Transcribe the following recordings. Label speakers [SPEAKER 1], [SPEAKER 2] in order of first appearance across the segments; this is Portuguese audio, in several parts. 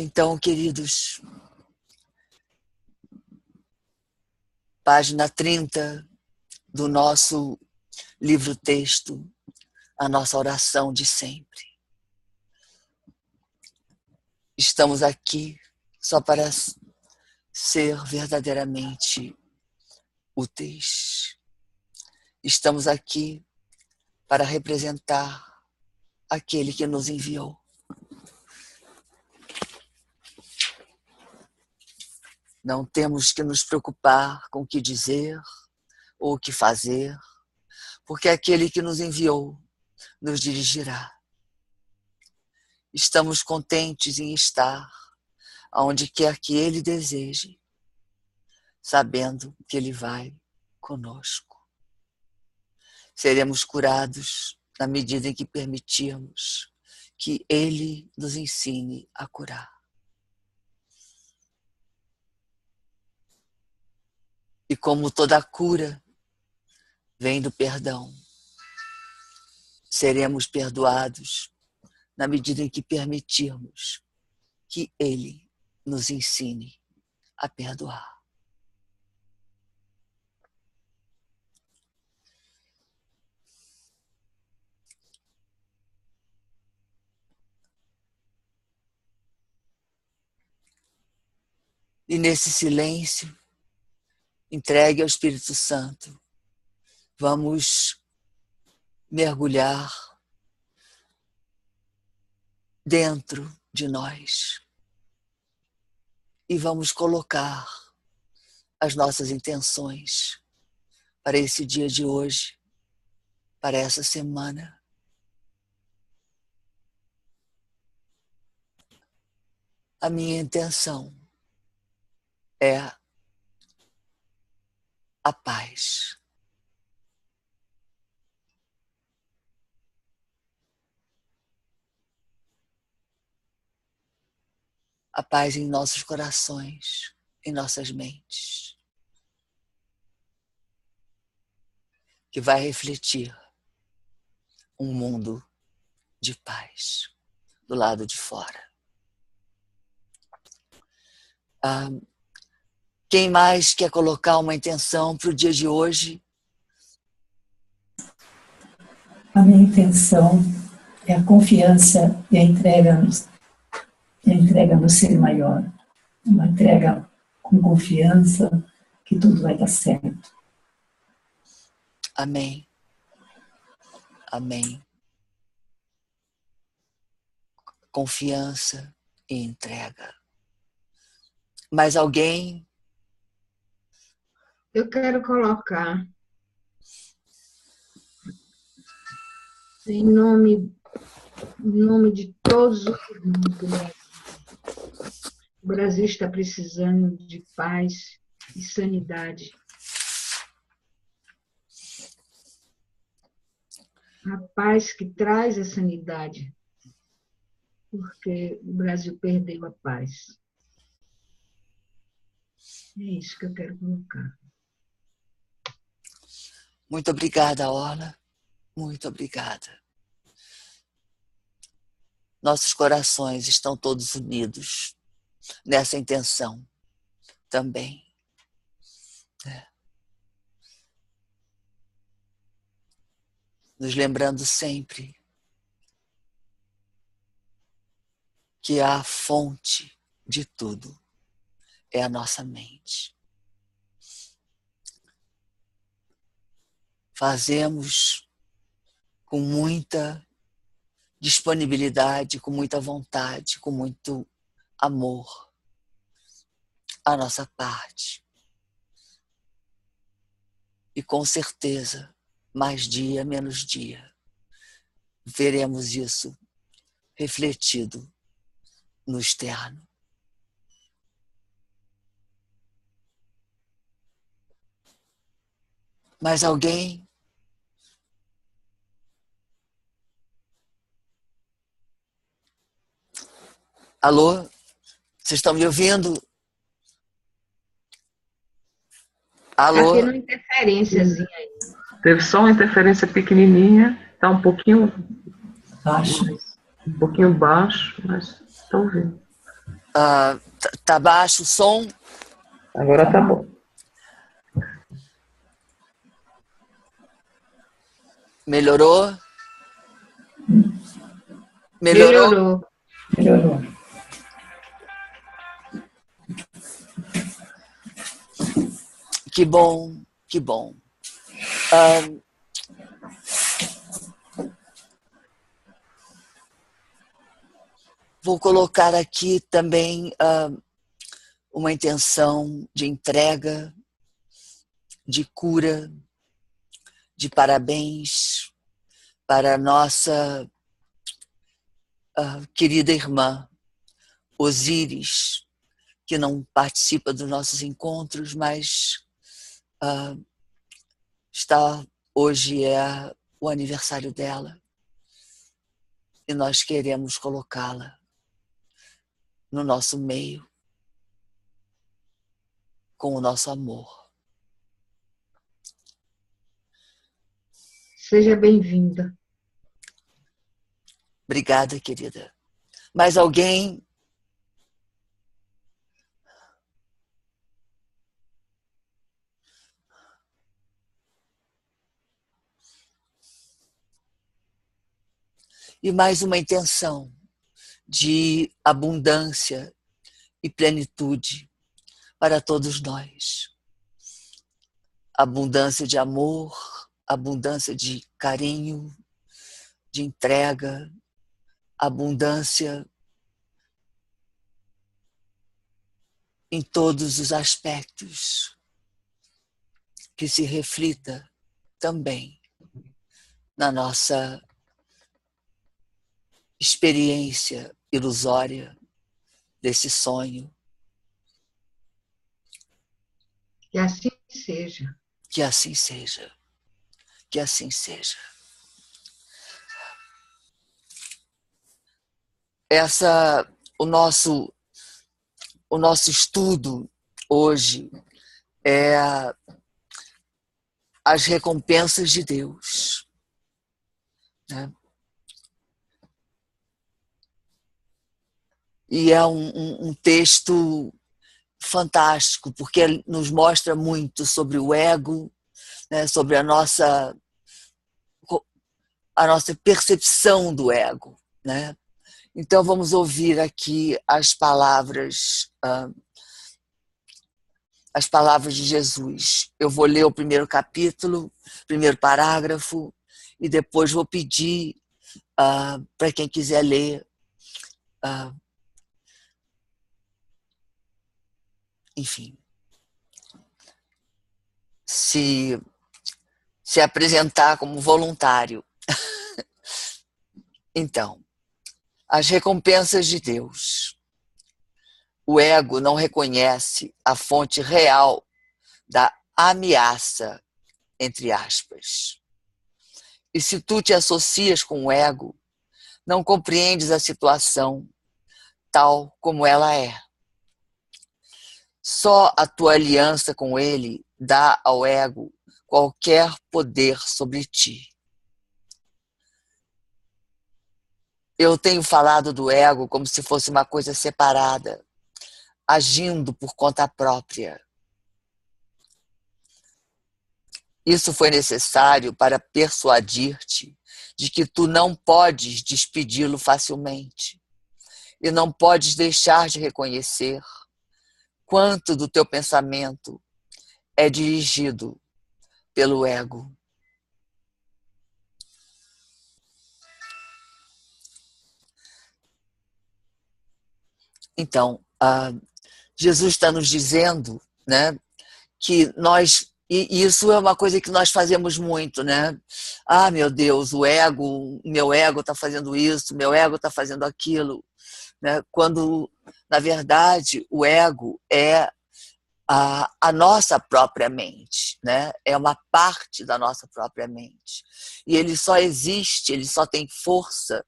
[SPEAKER 1] Então, queridos, página 30 do nosso livro-texto, a nossa oração de sempre. Estamos aqui só para ser verdadeiramente úteis. Estamos aqui para representar aquele que nos enviou. Não temos que nos preocupar com o que dizer ou o que fazer, porque aquele que nos enviou nos dirigirá. Estamos contentes em estar aonde quer que Ele deseje, sabendo que Ele vai conosco. Seremos curados na medida em que permitirmos que Ele nos ensine a curar. E como toda cura vem do perdão, seremos perdoados na medida em que permitirmos que Ele nos ensine a perdoar. E nesse silêncio, entregue ao Espírito Santo, vamos mergulhar dentro de nós e vamos colocar as nossas intenções para esse dia de hoje, para essa semana. A minha intenção é a paz. A paz em nossos corações, em nossas mentes, que vai refletir um mundo de paz do lado de fora. Quem mais quer colocar uma intenção para o dia de hoje?
[SPEAKER 2] A minha intenção é a confiança e a entrega no ser maior. Uma entrega com confiança que tudo vai dar certo.
[SPEAKER 1] Amém. Amém. Confiança e entrega. Mais alguém?
[SPEAKER 3] Eu quero colocar em nome de todos os irmãos do Brasil. O Brasil está precisando de paz e sanidade. A paz que traz a sanidade, porque o Brasil perdeu a paz. É isso que eu quero colocar.
[SPEAKER 1] Muito obrigada, Orla. Muito obrigada. Nossos corações estão todos unidos nessa intenção também. Nos lembrando sempre que a fonte de tudo é a nossa mente. Fazemos com muita disponibilidade, com muita vontade, com muito amor a nossa parte. E com certeza, mais dia, menos dia, veremos isso refletido no externo. Mais alguém? Alô? Vocês estão me ouvindo? Alô?
[SPEAKER 3] Aqui uma interferênciazinha aí.
[SPEAKER 4] Teve só uma interferência pequenininha, está um pouquinho
[SPEAKER 2] Baixo.
[SPEAKER 4] baixo, mas estou ouvindo.
[SPEAKER 1] Tá baixo o som?
[SPEAKER 4] Agora tá bom.
[SPEAKER 1] Melhorou?
[SPEAKER 3] Melhorou.
[SPEAKER 2] Melhorou.
[SPEAKER 1] Que bom, que bom. Vou colocar aqui também uma intenção de entrega, de cura, de parabéns para a nossa querida irmã Osíris, que não participa dos nossos encontros, mas hoje é o aniversário dela e nós queremos colocá-la no nosso meio com o nosso amor.
[SPEAKER 3] Seja bem-vinda.
[SPEAKER 1] Obrigada, querida. Mais alguém? E mais uma intenção de abundância e plenitude para todos nós. Abundância de amor, abundância de carinho, de entrega, abundância em todos os aspectos, que se reflita também na nossa experiência ilusória desse sonho.
[SPEAKER 3] Que assim seja.
[SPEAKER 1] Que assim seja. Que assim seja. O nosso estudo hoje é as recompensas de Deus, né? E é um texto fantástico, porque nos mostra muito sobre o ego, né? Sobre a nossa percepção do ego, né? Então vamos ouvir aqui as palavras de Jesus. Eu vou ler o primeiro capítulo, primeiro parágrafo, e depois vou pedir para quem quiser ler, enfim, se apresentar como voluntário. Então, as recompensas de Deus. O ego não reconhece a fonte real da ameaça, entre aspas. E se tu te associas com o ego, não compreendes a situação tal como ela é. Só a tua aliança com ele dá ao ego qualquer poder sobre ti. Eu tenho falado do ego como se fosse uma coisa separada, agindo por conta própria. Isso foi necessário para persuadir-te de que tu não podes despedi-lo facilmente e não podes deixar de reconhecer quanto do teu pensamento é dirigido pelo ego. Então, Jesus está nos dizendo, né, que nós, e isso é uma coisa que nós fazemos muito, né? Ah, meu Deus, meu ego está fazendo isso, meu ego está fazendo aquilo, né? Quando, na verdade, o ego é a nossa própria mente, né? É uma parte da nossa própria mente. E ele só existe, ele só tem força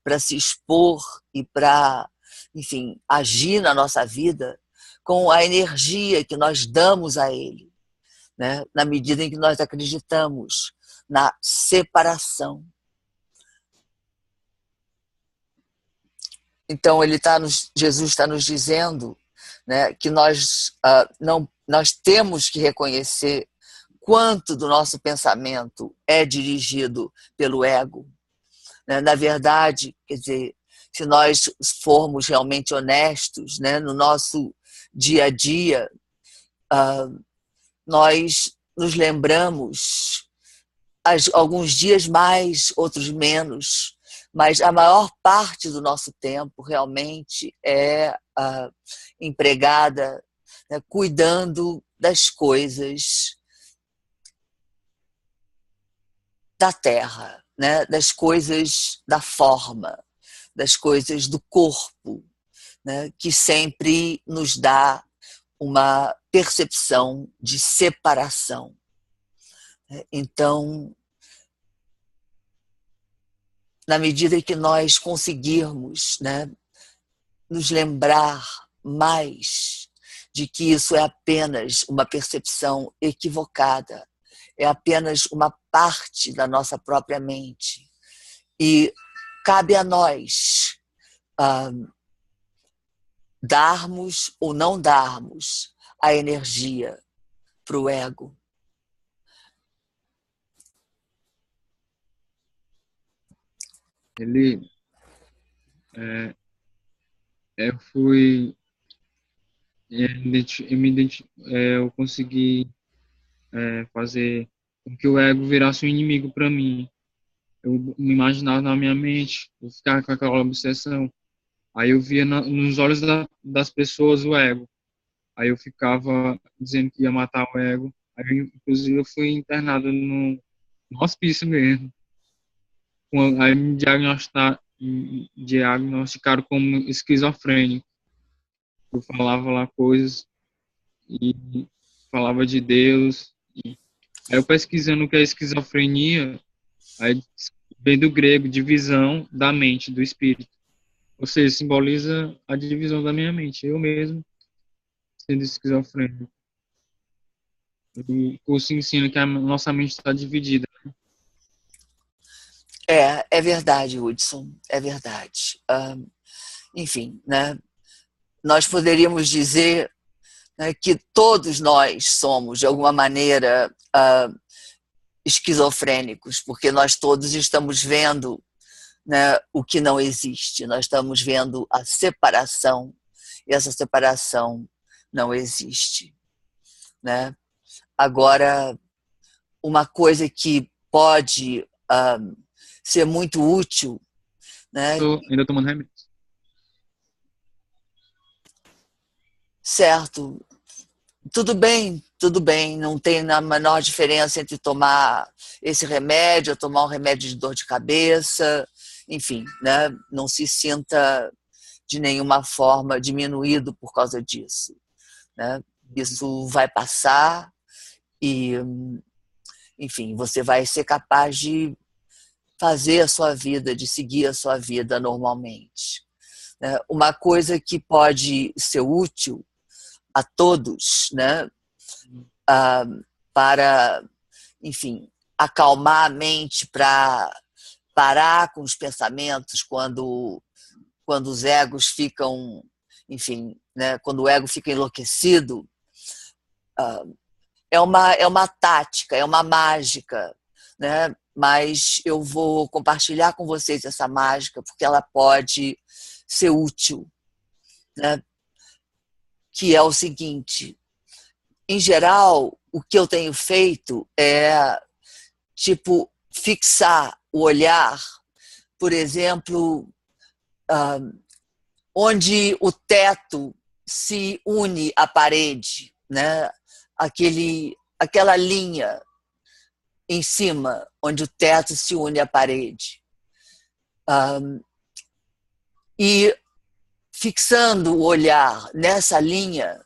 [SPEAKER 1] para se expor e para, enfim, agir na nossa vida com a energia que nós damos a ele, né? Na medida em que nós acreditamos na separação. Então Jesus está nos dizendo, né, que nós temos que reconhecer quanto do nosso pensamento é dirigido pelo ego. Né? Na verdade, quer dizer, se nós formos realmente honestos, né, no nosso dia a dia, nós nos lembramos alguns dias mais, outros menos, mas a maior parte do nosso tempo realmente é empregada, né, cuidando das coisas da terra, né, das coisas da forma, das coisas do corpo, né, que sempre nos dá uma percepção de separação. Então, na medida que nós conseguirmos, né, nos lembrar mais de que isso é apenas uma percepção equivocada, é apenas uma parte da nossa própria mente. E cabe a nós darmos ou não darmos a energia para o ego.
[SPEAKER 5] Eu fui, eu consegui fazer com que o ego virasse um inimigo para mim. Eu me imaginava na minha mente, eu ficava com aquela obsessão. Aí eu via nos olhos das pessoas o ego. Aí eu ficava dizendo que ia matar o ego. Aí, inclusive, eu fui internado no hospício mesmo. Aí me diagnosticaram como esquizofrênico. Eu falava lá coisas e falava de Deus. Aí eu pesquisando o que é esquizofrenia, aí vem do grego, divisão da mente, do espírito. Ou seja, simboliza a divisão da minha mente. Eu mesmo sendo esquizofrênico. O curso ensina que a nossa mente está dividida.
[SPEAKER 1] É verdade, Hudson, é verdade. Enfim, né, nós poderíamos dizer, né, que todos nós somos, de alguma maneira, esquizofrênicos, porque nós todos estamos vendo, né, o que não existe, nós estamos vendo a separação, e essa separação não existe. Né? Agora, uma coisa que pode ser muito útil, né?
[SPEAKER 5] Estou ainda tomando remédio.
[SPEAKER 1] Certo. Tudo bem, não tem a menor diferença entre tomar esse remédio ou tomar um remédio de dor de cabeça, enfim, né? Não se sinta de nenhuma forma diminuído por causa disso. Né? Isso vai passar e, enfim, você vai ser capaz de fazer a sua vida, de seguir a sua vida normalmente. Uma coisa que pode ser útil a todos, né, para, enfim, acalmar a mente, para parar com os pensamentos quando os egos ficam, enfim, né, quando o ego fica enlouquecido, é uma tática, é uma mágica, né? Mas eu vou compartilhar com vocês essa mágica porque ela pode ser útil, né? Que é o seguinte: em geral, o que eu tenho feito é, tipo, fixar o olhar, por exemplo, onde o teto se une à parede, né? Aquela linha em cima, onde o teto se une à parede. E fixando o olhar nessa linha,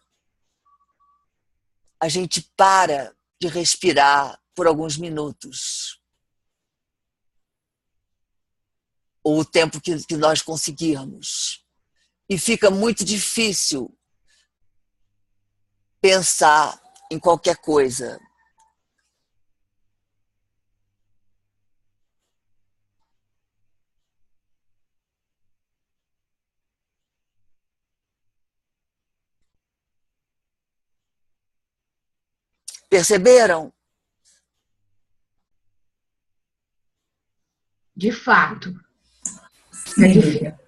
[SPEAKER 1] a gente para de respirar por alguns minutos. Ou o tempo que nós conseguirmos. E fica muito difícil pensar em qualquer coisa. Perceberam?
[SPEAKER 3] De fato.
[SPEAKER 2] Sim, Lívia.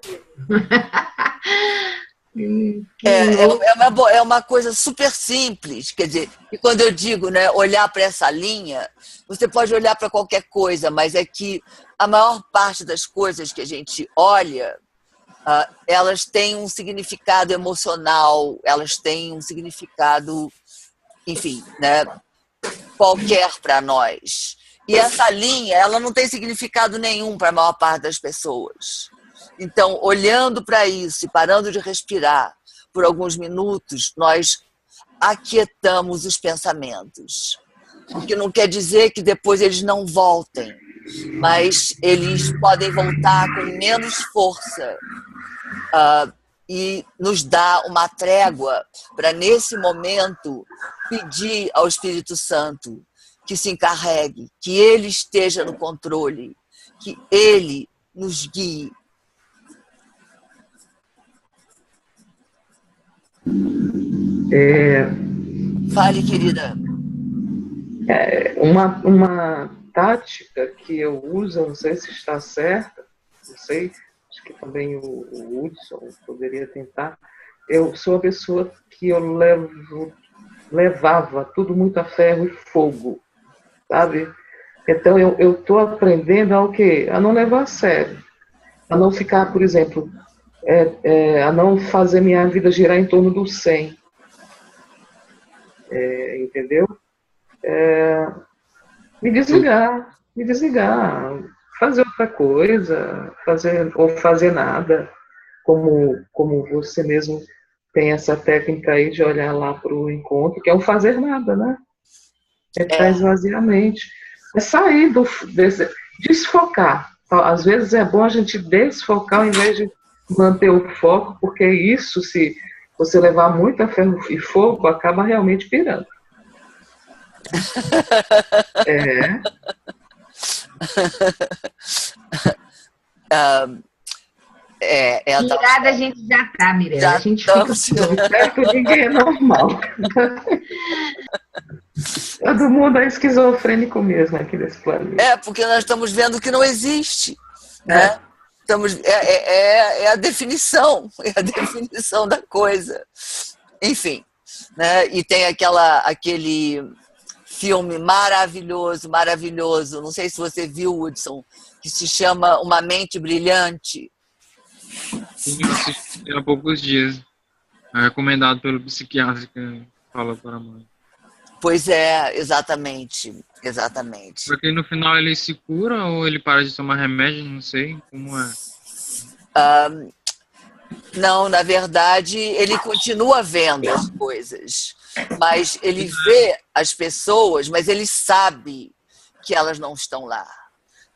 [SPEAKER 1] É uma coisa super simples, quer dizer, e quando eu digo, né, olhar para essa linha, você pode olhar para qualquer coisa, mas é que a maior parte das coisas que a gente olha, elas têm um significado emocional, elas têm um significado, enfim, né, qualquer para nós. E essa linha, ela não tem significado nenhum para a maior parte das pessoas. Então, olhando para isso e parando de respirar por alguns minutos, nós aquietamos os pensamentos. O que não quer dizer que depois eles não voltem, mas eles podem voltar com menos força e nos dá uma trégua para, nesse momento, pedir ao Espírito Santo que se encarregue, que ele esteja no controle, que ele nos guie. Fale, querida.
[SPEAKER 4] Uma tática que eu uso, eu não sei se está certa, não sei, acho que também o Hudson poderia tentar. Eu sou a pessoa que eu levava tudo muito a ferro e fogo, sabe? Então eu estou aprendendo ao quê? A não levar a sério, a não ficar, por exemplo, a não fazer minha vida girar em torno do 100, entendeu? Me desligar, fazer outra coisa, fazer nada, como você mesmo tem essa técnica aí de olhar lá para o encontro, que é o fazer nada, né? É esvaziar a mente. É sair desfocar. Às vezes é bom a gente desfocar ao invés de manter o foco, porque isso, se você levar muito a ferro e fogo, acaba realmente pirando.
[SPEAKER 3] Pirada a gente já tá, Mirella. A gente fica...
[SPEAKER 4] Espero que ninguém é normal. Todo mundo é esquizofrênico mesmo aqui desse planeta.
[SPEAKER 1] Porque nós estamos vendo que não existe, né? É a definição da coisa. Enfim, né? E tem aquele filme maravilhoso, não sei se você viu, Hudson, que se chama Uma Mente Brilhante.
[SPEAKER 5] Sim, eu assisti há poucos dias. É recomendado pelo psiquiatra que fala para a mãe.
[SPEAKER 1] Pois é, exatamente.
[SPEAKER 5] Porque no final ele se cura ou ele para de tomar remédio, não sei como é.
[SPEAKER 1] Não, na verdade, ele continua vendo as coisas, mas ele vê as pessoas, mas ele sabe que elas não estão lá,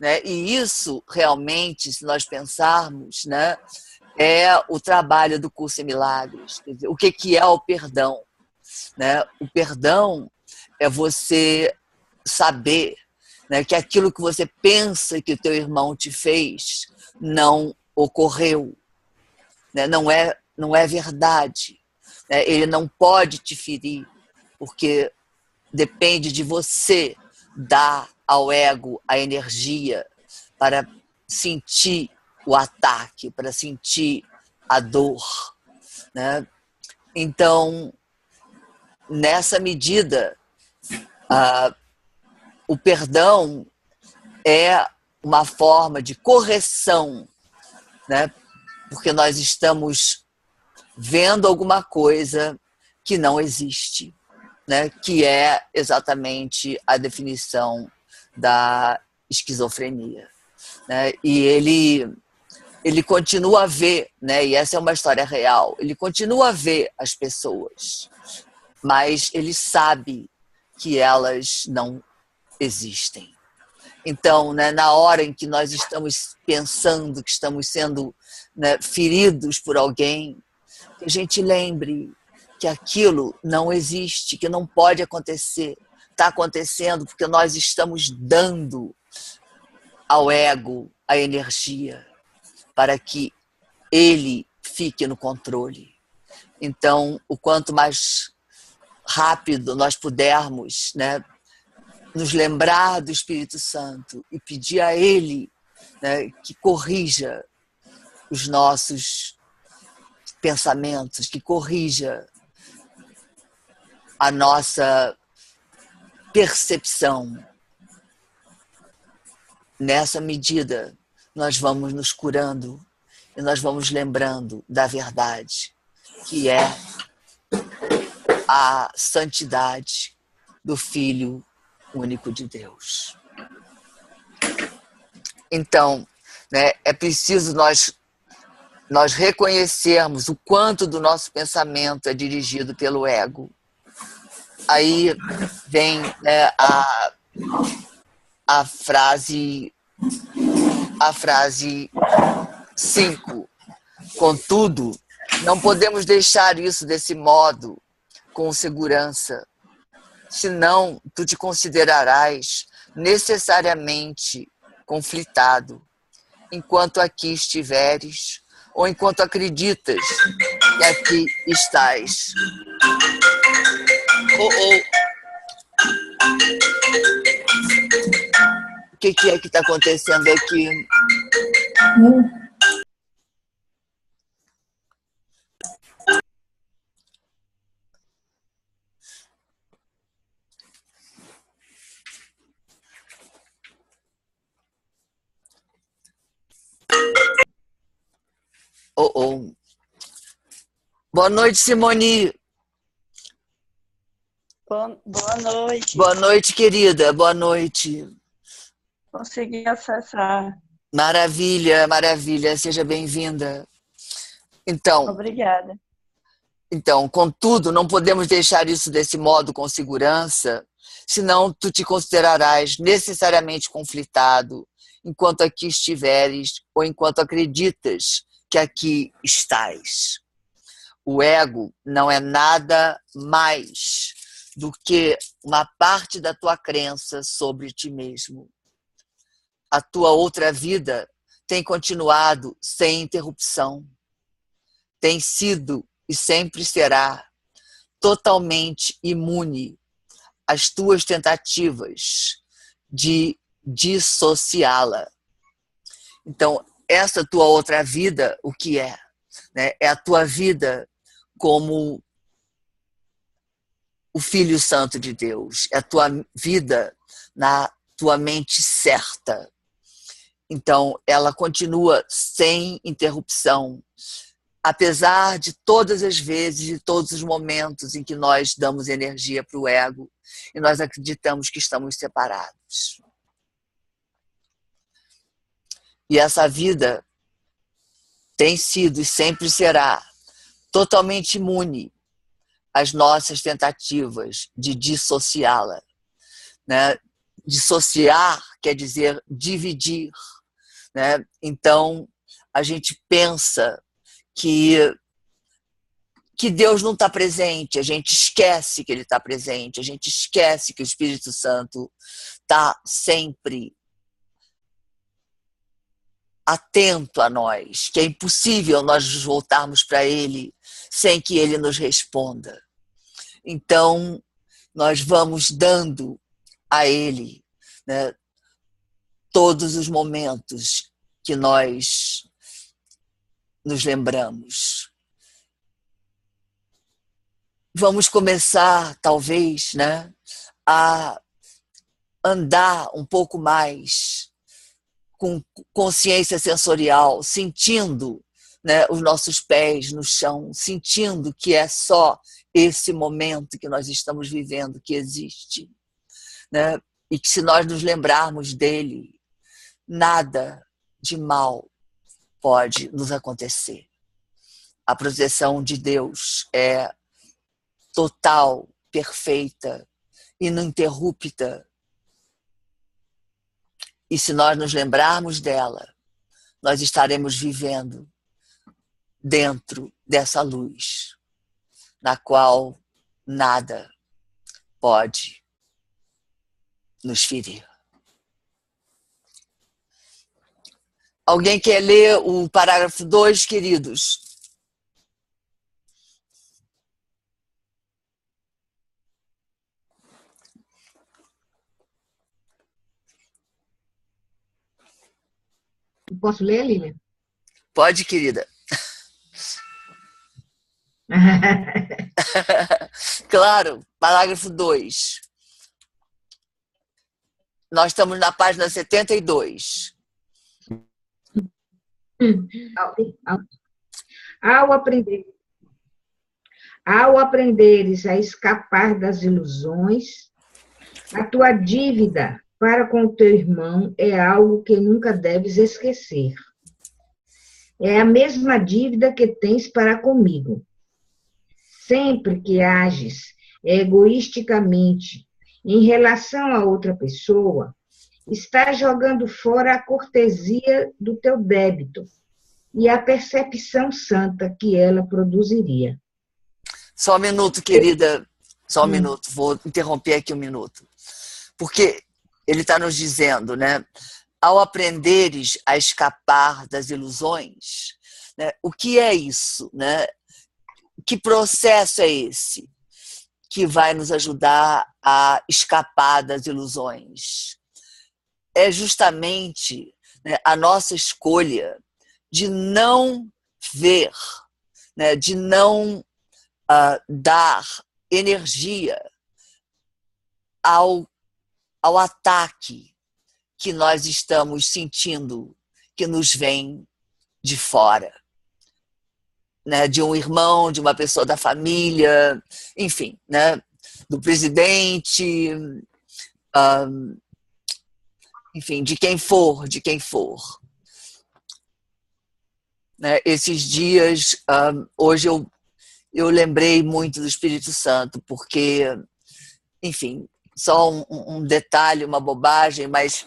[SPEAKER 1] né? E isso, realmente, se nós pensarmos, né, é o trabalho do Curso em Milagres. Quer dizer, o que é o perdão? Né? O perdão é você saber, né, que aquilo que você pensa que o teu irmão te fez não ocorreu, né? Não é verdade, né? Ele não pode te ferir, porque depende de você dar ao ego a energia para sentir o ataque, para sentir a dor, né? Então, nessa medida, o perdão é uma forma de correção, né? Porque nós estamos vendo alguma coisa que não existe, né? Que é exatamente a definição da esquizofrenia, né? E ele continua a ver, né? E essa é uma história real, ele continua a ver as pessoas, mas ele sabe que elas não existem. Então, né, na hora em que nós estamos pensando que estamos sendo, né, feridos por alguém, que a gente lembre que aquilo não existe, que não pode acontecer. Está acontecendo porque nós estamos dando ao ego a energia para que ele fique no controle. Então, o quanto mais rápido nós pudermos, né, nos lembrar do Espírito Santo e pedir a Ele, né, que corrija os nossos pensamentos, que corrija a nossa percepção. Nessa medida, nós vamos nos curando e nós vamos lembrando da verdade, que é a santidade do Filho único de Deus. Então, né, é preciso nós reconhecermos o quanto do nosso pensamento é dirigido pelo ego. Aí vem, né, a frase 5. Contudo, não podemos deixar isso desse modo, com segurança, senão tu te considerarás necessariamente conflitado, enquanto aqui estiveres, ou enquanto acreditas que aqui estás. O que é que está acontecendo aqui? Boa noite, Simone.
[SPEAKER 6] Boa noite.
[SPEAKER 1] Boa noite, querida. Boa noite.
[SPEAKER 6] Consegui acessar.
[SPEAKER 1] Maravilha, maravilha. Seja bem-vinda.
[SPEAKER 6] Obrigada.
[SPEAKER 1] Então, contudo, não podemos deixar isso desse modo com segurança, senão tu te considerarás necessariamente conflitado enquanto aqui estiveres ou enquanto acreditas que aqui estás. O ego não é nada mais do que uma parte da tua crença sobre ti mesmo. A tua outra vida tem continuado sem interrupção. Tem sido e sempre será totalmente imune às tuas tentativas de dissociá-la. Então, essa tua outra vida, o que é? Né? É a tua vida como o Filho Santo de Deus. É a tua vida na tua mente certa. Então, ela continua sem interrupção, apesar de todas as vezes, de todos os momentos em que nós damos energia para o ego e nós acreditamos que estamos separados. E essa vida tem sido e sempre será totalmente imune às nossas tentativas de dissociá-la. Né? Dissociar quer dizer dividir. Né? Então, a gente pensa que Deus não está presente, a gente esquece que Ele está presente, a gente esquece que o Espírito Santo está sempre atento a nós, que é impossível nós nos voltarmos para Ele sem que Ele nos responda. Então, nós vamos dando a Ele, né, todos os momentos que nós nos lembramos. Vamos começar, talvez, né, a andar um pouco mais com consciência sensorial, sentindo, né, os nossos pés no chão, sentindo que é só esse momento que nós estamos vivendo que existe. Né? E que se nós nos lembrarmos dele, nada de mal pode nos acontecer. A proteção de Deus é total, perfeita, ininterrupta. E se nós nos lembrarmos dela, nós estaremos vivendo dentro dessa luz, na qual nada pode nos ferir. Alguém quer ler o parágrafo 2, queridos?
[SPEAKER 3] Posso ler, Lilian?
[SPEAKER 1] Pode, querida. Claro, parágrafo 2. Nós estamos na página 72.
[SPEAKER 3] Ao aprenderes a escapar das ilusões, a tua dívida para com o teu irmão é algo que nunca deves esquecer. É a mesma dívida que tens para comigo. Sempre que ages egoisticamente em relação a outra pessoa, estás jogando fora a cortesia do teu débito e a percepção santa que ela produziria.
[SPEAKER 1] Só um minuto, querida. Só um minuto. Vou interromper aqui um minuto. Porque ele está nos dizendo, né? Ao aprenderes a escapar das ilusões, né? O que é isso, né? Que processo é esse que vai nos ajudar a escapar das ilusões? É justamente, né, a nossa escolha de não ver, né, de não dar energia ao ataque que nós estamos sentindo, que nos vem de fora. Né, de um irmão, de uma pessoa da família, enfim, né, do presidente, enfim, de quem for. Né, esses dias, hoje eu lembrei muito do Espírito Santo, porque, enfim, só um detalhe, uma bobagem, mas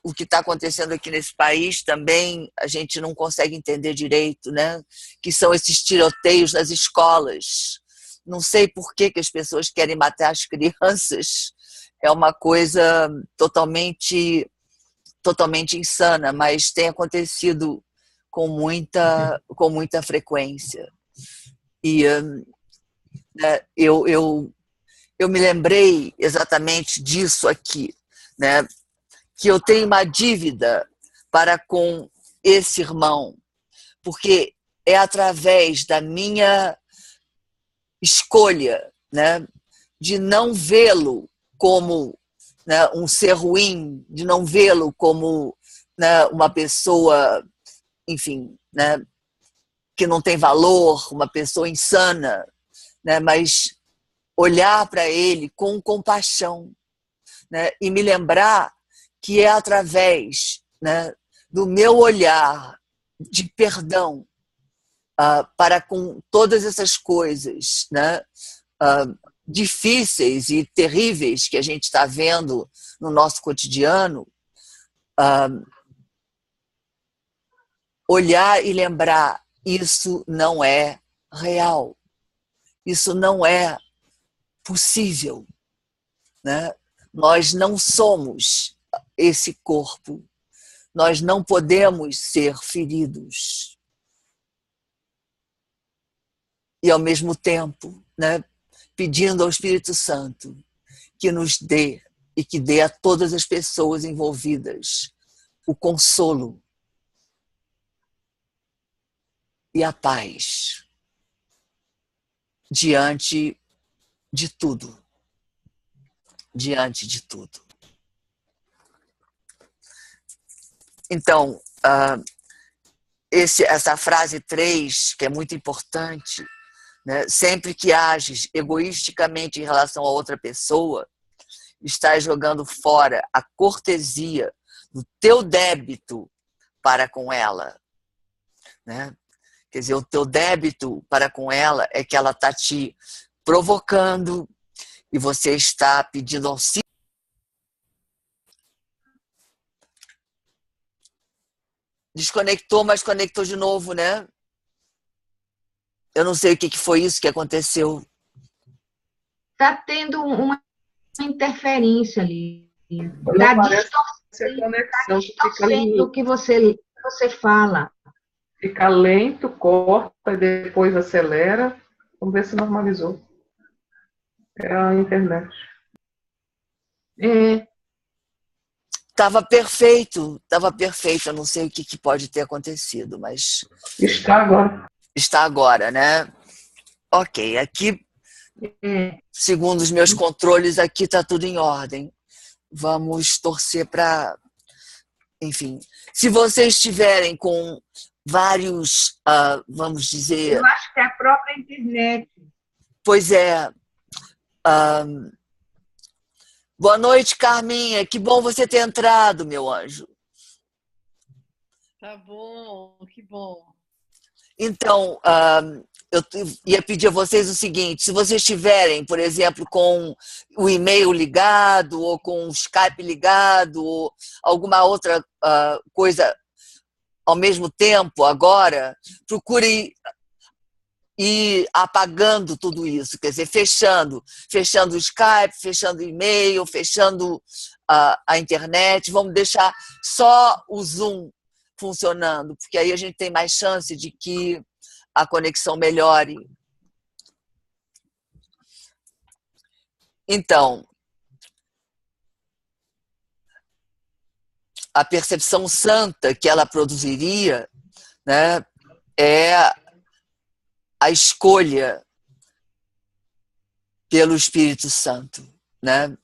[SPEAKER 1] o que está acontecendo aqui nesse país também a gente não consegue entender direito, né? Que são esses tiroteios nas escolas. Não sei por que as pessoas querem matar as crianças. É uma coisa totalmente insana, mas tem acontecido com muita frequência. E né, eu me lembrei exatamente disso aqui, né? Que eu tenho uma dívida para com esse irmão, porque é através da minha escolha, né, de não vê-lo como, né, um ser ruim, de não vê-lo como, né, uma pessoa, enfim, né, que não tem valor, uma pessoa insana, né, mas olhar para ele com compaixão, né, e me lembrar que é através, né, do meu olhar de perdão para com todas essas coisas, né, difíceis e terríveis que a gente está vendo no nosso cotidiano, olhar e lembrar, isso não é real, isso não é possível, né? Nós não somos esse corpo, nós não podemos ser feridos. E ao mesmo tempo, né, pedindo ao Espírito Santo que nos dê e que dê a todas as pessoas envolvidas o consolo e a paz diante de tudo. Diante de tudo. Então, essa frase 3, que é muito importante, né? Sempre que ages egoisticamente em relação a outra pessoa, estás jogando fora a cortesia do teu débito para com ela. Né? Quer dizer, o teu débito para com ela é que ela está te provocando e você está pedindo auxílio. Desconectou, mas conectou de novo, né? Eu não sei o que foi isso que aconteceu.
[SPEAKER 3] Está tendo uma interferência ali.
[SPEAKER 4] Está
[SPEAKER 3] distorcendo o que você fala.
[SPEAKER 4] Fica lento, corta e depois acelera. Vamos ver se normalizou. É a internet.
[SPEAKER 1] Estava perfeito, estava perfeito. Eu não sei o que pode ter acontecido, mas
[SPEAKER 4] Está agora.
[SPEAKER 1] está agora, né? Ok, aqui, segundo os meus controles, aqui está tudo em ordem. Vamos torcer para... Enfim, se vocês estiverem com vários, vamos dizer...
[SPEAKER 3] Eu acho que é a própria internet.
[SPEAKER 1] Pois é. Boa noite, Carminha. Que bom você ter entrado, meu anjo.
[SPEAKER 7] Tá bom, que bom.
[SPEAKER 1] Então, eu ia pedir a vocês o seguinte: se vocês estiverem, por exemplo, com o e-mail ligado, ou com o Skype ligado, ou alguma outra coisa ao mesmo tempo, agora, procure ir apagando tudo isso, quer dizer, fechando o Skype, fechando o e-mail, fechando a internet. Vamos deixar só o Zoom funcionando, porque aí a gente tem mais chance de que a conexão melhore. Então, a percepção santa que ela produziria, né, é a escolha pelo Espírito Santo, né?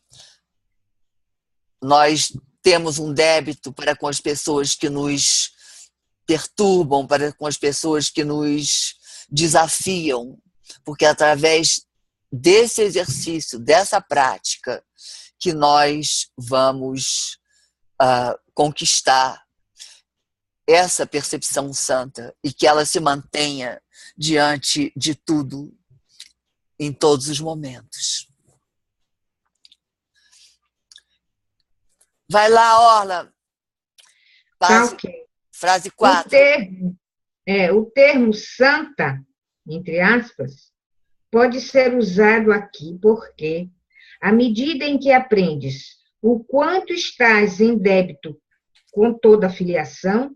[SPEAKER 1] Nós temos um débito para com as pessoas que nos perturbam, para com as pessoas que nos desafiam, porque é através desse exercício, dessa prática, que nós vamos conquistar essa percepção santa e que ela se mantenha diante de tudo, em todos os momentos. Vai lá, Orla. Frase 4.
[SPEAKER 3] O termo santa, entre aspas, pode ser usado aqui porque, à medida em que aprendes o quanto estás em débito com toda a filiação,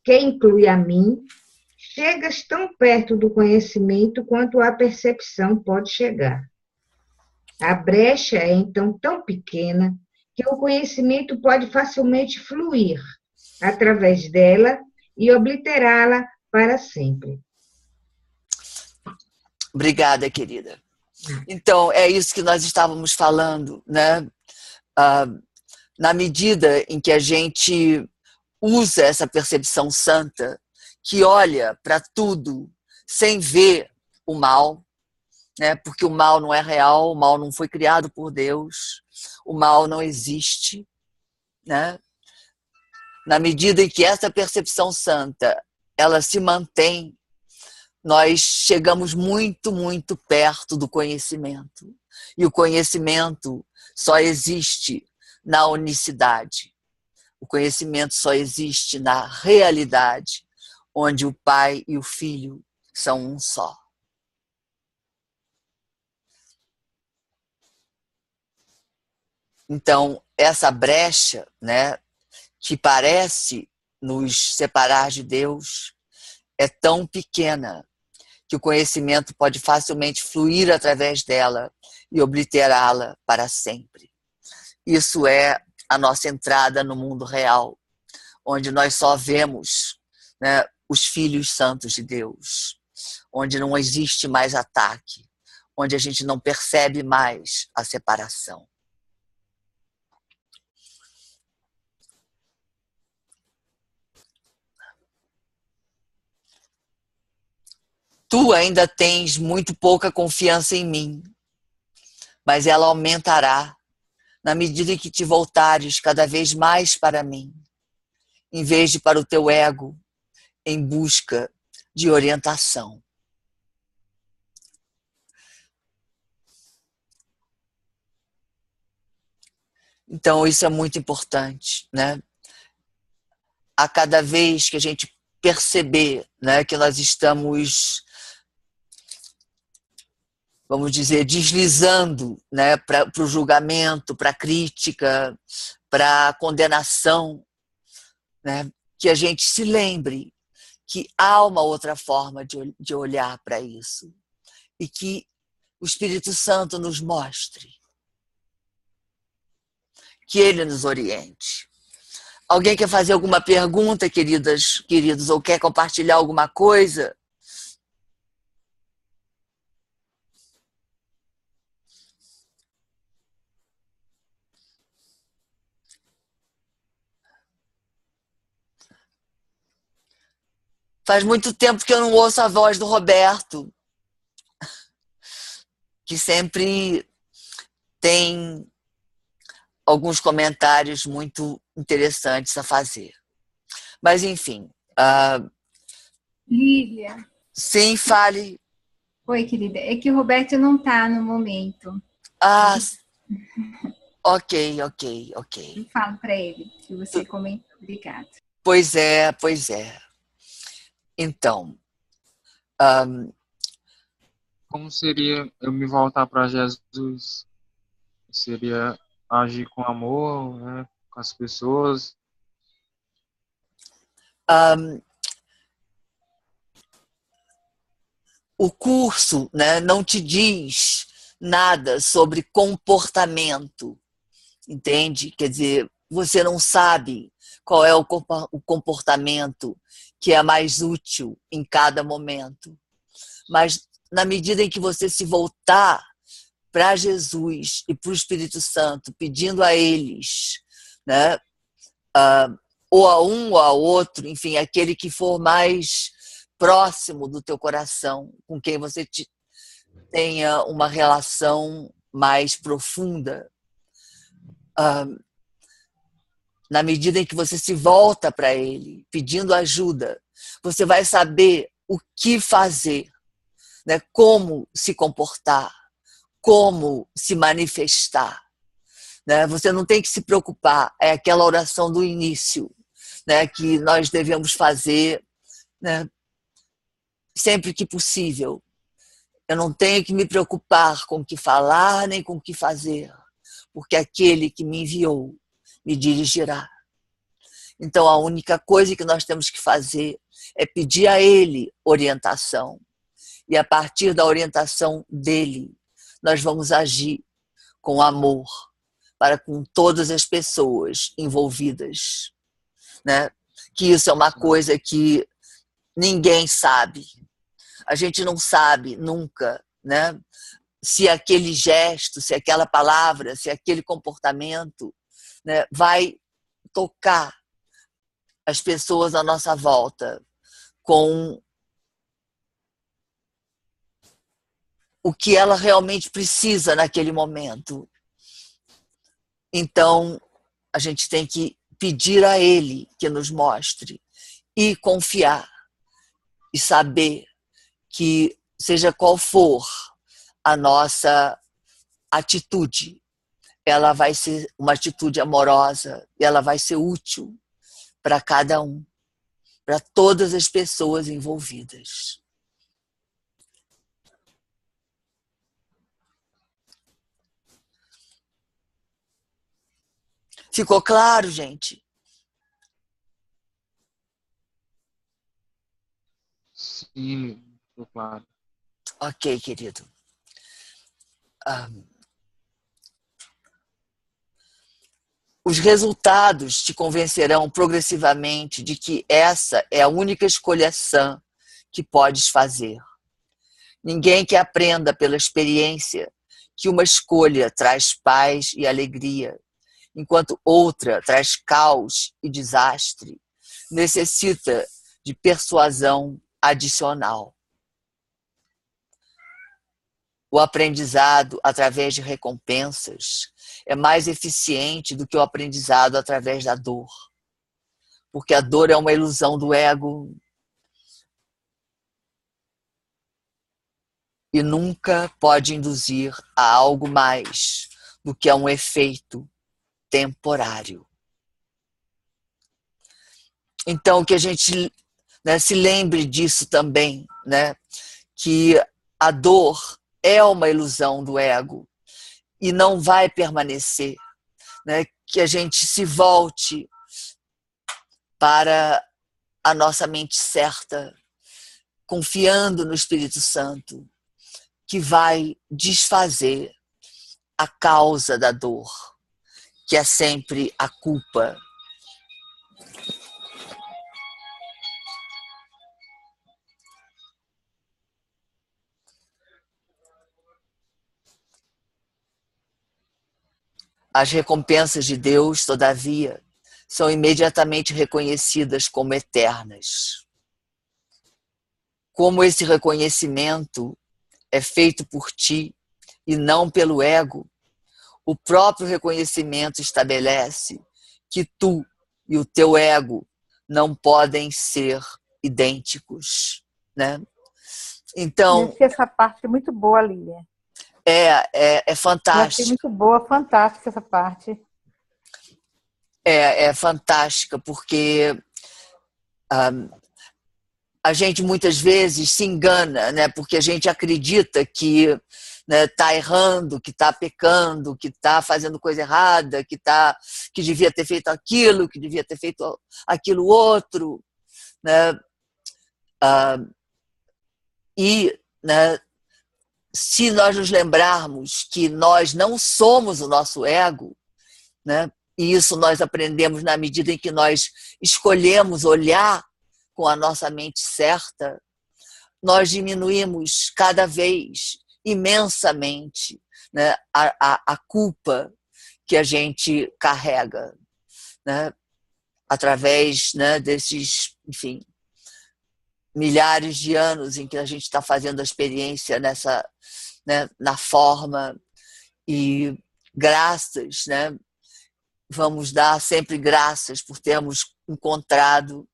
[SPEAKER 3] que inclui a mim, chegas tão perto do conhecimento quanto a percepção pode chegar. A brecha é, então, tão pequena que o conhecimento pode facilmente fluir através dela e obliterá-la para sempre.
[SPEAKER 1] Obrigada, querida. Então, é isso que nós estávamos falando, né? Na medida em que a gente usa essa percepção santa, que olha para tudo sem ver o mal, né? Porque o mal não é real, o mal não foi criado por Deus, o mal não existe, né? Na medida em que essa percepção santa ela se mantém, nós chegamos muito, muito perto do conhecimento. E o conhecimento só existe na unicidade. O conhecimento só existe na realidade, onde o Pai e o Filho são um só. Então, essa brecha, né, que parece nos separar de Deus, é tão pequena que o conhecimento pode facilmente fluir através dela e obliterá-la para sempre. Isso é a nossa entrada no mundo real, onde nós só vemos, né, os filhos santos de Deus, onde não existe mais ataque, onde a gente não percebe mais a separação. Tu ainda tens muito pouca confiança em mim, mas ela aumentará na medida em que te voltares cada vez mais para mim, em vez de para o teu ego, em busca de orientação. Então, isso é muito importante, né? A cada vez que a gente perceber, né, que nós estamos, vamos dizer, deslizando, né, para o julgamento, para a crítica, para a condenação, né, que a gente se lembre que há uma outra forma de olhar para isso e que o Espírito Santo nos mostre, que Ele nos oriente. Alguém quer fazer alguma pergunta, queridos, ou quer compartilhar alguma coisa? Faz muito tempo que eu não ouço a voz do Roberto, que sempre tem alguns comentários muito interessantes a fazer. Mas, enfim.
[SPEAKER 8] Lívia.
[SPEAKER 1] Sim, fale.
[SPEAKER 8] Oi, querida. É que o Roberto não está no momento.
[SPEAKER 1] Ah, ok.
[SPEAKER 8] Eu falo para ele que você comentou. Obrigada.
[SPEAKER 1] Pois é. Então,
[SPEAKER 5] Como seria eu me voltar para Jesus? Seria agir com amor, né, com as pessoas.
[SPEAKER 1] O curso, né, não te diz nada sobre comportamento, entende? Quer dizer, você não sabe qual é o comportamento que é mais útil em cada momento. Mas na medida em que você se voltar para Jesus e para o Espírito Santo, pedindo a eles, né, ou a um ou a outro, enfim, aquele que for mais próximo do teu coração, com quem você tenha uma relação mais profunda, na medida em que você se volta para ele, pedindo ajuda, você vai saber o que fazer, né? Como se comportar, como se manifestar. Né? Você não tem que se preocupar, é aquela oração do início, né? Que nós devemos fazer, né? Sempre que possível. Eu não tenho que me preocupar com o que falar nem com o que fazer, porque aquele que me enviou me dirigirá. Então, a única coisa que nós temos que fazer é pedir a ele orientação. E a partir da orientação dele, nós vamos agir com amor para com todas as pessoas envolvidas. Né? Que isso é uma coisa que ninguém sabe. A gente não sabe nunca, né? Se aquele gesto, se aquela palavra, se aquele comportamento, né, vai tocar as pessoas à nossa volta com o que ela realmente precisa naquele momento. Então, a gente tem que pedir a ele que nos mostre e confiar e saber que, seja qual for a nossa atitude, ela vai ser uma atitude amorosa e ela vai ser útil para cada um, para todas as pessoas envolvidas. Ficou claro, gente?
[SPEAKER 5] Sim, ficou claro.
[SPEAKER 1] Ok, querido. Os resultados te convencerão progressivamente de que essa é a única escolha sã que podes fazer. Ninguém que aprenda pela experiência que uma escolha traz paz e alegria, enquanto outra traz caos e desastre, necessita de persuasão adicional. O aprendizado através de recompensas é mais eficiente do que o aprendizado através da dor. Porque a dor é uma ilusão do ego e nunca pode induzir a algo mais do que a um efeito temporário. Então, que a gente, né, se lembre disso também, né, que a dor é uma ilusão do ego e não vai permanecer, né, que a gente se volte para a nossa mente certa, confiando no Espírito Santo, que vai desfazer a causa da dor, que é sempre a culpa, As recompensas de Deus, todavia, são imediatamente reconhecidas como eternas. Como esse reconhecimento é feito por ti e não pelo ego, o próprio reconhecimento estabelece que tu e o teu ego não podem ser idênticos, né? Então,
[SPEAKER 9] eu achei essa parte muito boa, Lilian.
[SPEAKER 1] é
[SPEAKER 9] Eu achei
[SPEAKER 1] fantástico.
[SPEAKER 9] muito boa, fantástica essa parte.
[SPEAKER 1] É fantástica, porque a gente muitas vezes se engana, né? Porque a gente acredita que está errando, que está pecando, que está fazendo coisa errada, que devia ter feito aquilo, que devia ter feito aquilo outro, né? E, né, se nós nos lembrarmos que nós não somos o nosso ego, né? E isso nós aprendemos na medida em que nós escolhemos olhar com a nossa mente certa, nós diminuímos cada vez imensamente, né, a culpa que a gente carrega, né, através, né, desses, enfim, milhares de anos em que a gente está fazendo a experiência nessa, né, na forma, e graças, né, vamos dar sempre graças por termos encontrado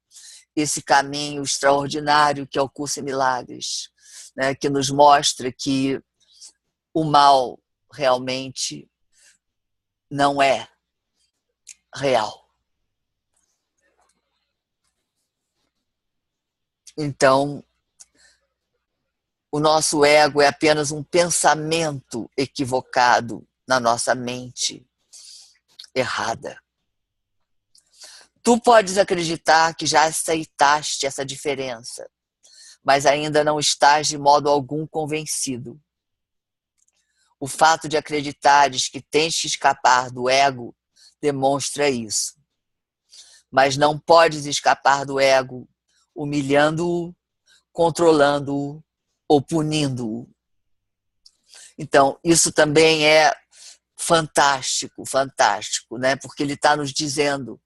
[SPEAKER 1] esse caminho extraordinário que é o Curso em Milagres, né, que nos mostra que o mal realmente não é real. Então, o nosso ego é apenas um pensamento equivocado na nossa mente errada. Tu podes acreditar que já aceitaste essa diferença, mas ainda não estás de modo algum convencido. O fato de acreditares que tens que escapar do ego demonstra isso. Mas não podes escapar do ego humilhando-o, controlando-o ou punindo-o. Então, isso também é fantástico, fantástico, né? Porque ele está nos dizendo,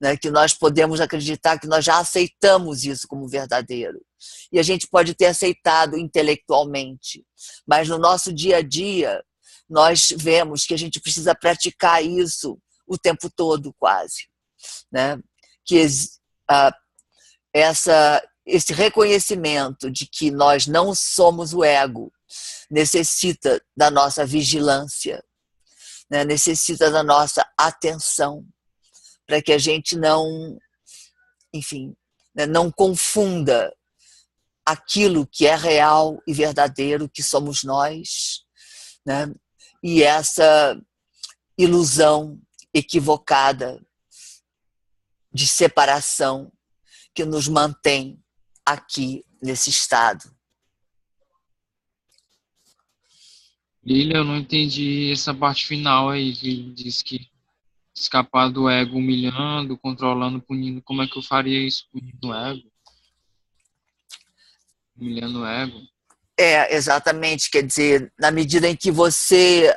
[SPEAKER 1] né, que nós podemos acreditar que nós já aceitamos isso como verdadeiro. E a gente pode ter aceitado intelectualmente, mas no nosso dia a dia nós vemos que a gente precisa praticar isso o tempo todo, quase, né? Que esse reconhecimento de que nós não somos o ego necessita da nossa vigilância, né? Necessita da nossa atenção, para que a gente não, enfim, né, não confunda aquilo que é real e verdadeiro, que somos nós, né? E essa ilusão equivocada de separação que nos mantém aqui nesse estado.
[SPEAKER 5] Lília, eu não entendi essa parte final aí, que diz que escapar do ego humilhando, controlando, punindo. Como é que eu faria isso punindo o ego? Humilhando o ego?
[SPEAKER 1] Exatamente, quer dizer, na medida em que você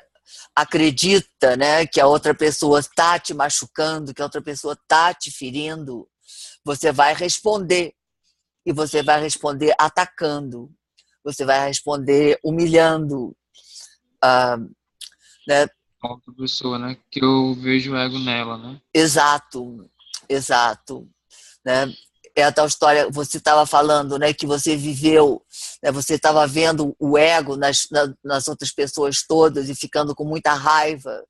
[SPEAKER 1] acredita, né, que a outra pessoa está te machucando, que a outra pessoa está te ferindo, você vai responder. E você vai responder atacando, você vai responder humilhando, né?
[SPEAKER 5] Outra pessoa, né? Que eu vejo o ego nela, né?
[SPEAKER 1] Exato, exato, né? É a tal história, você estava falando, né, que você viveu, né, você estava vendo o ego nas outras pessoas todas e ficando com muita raiva,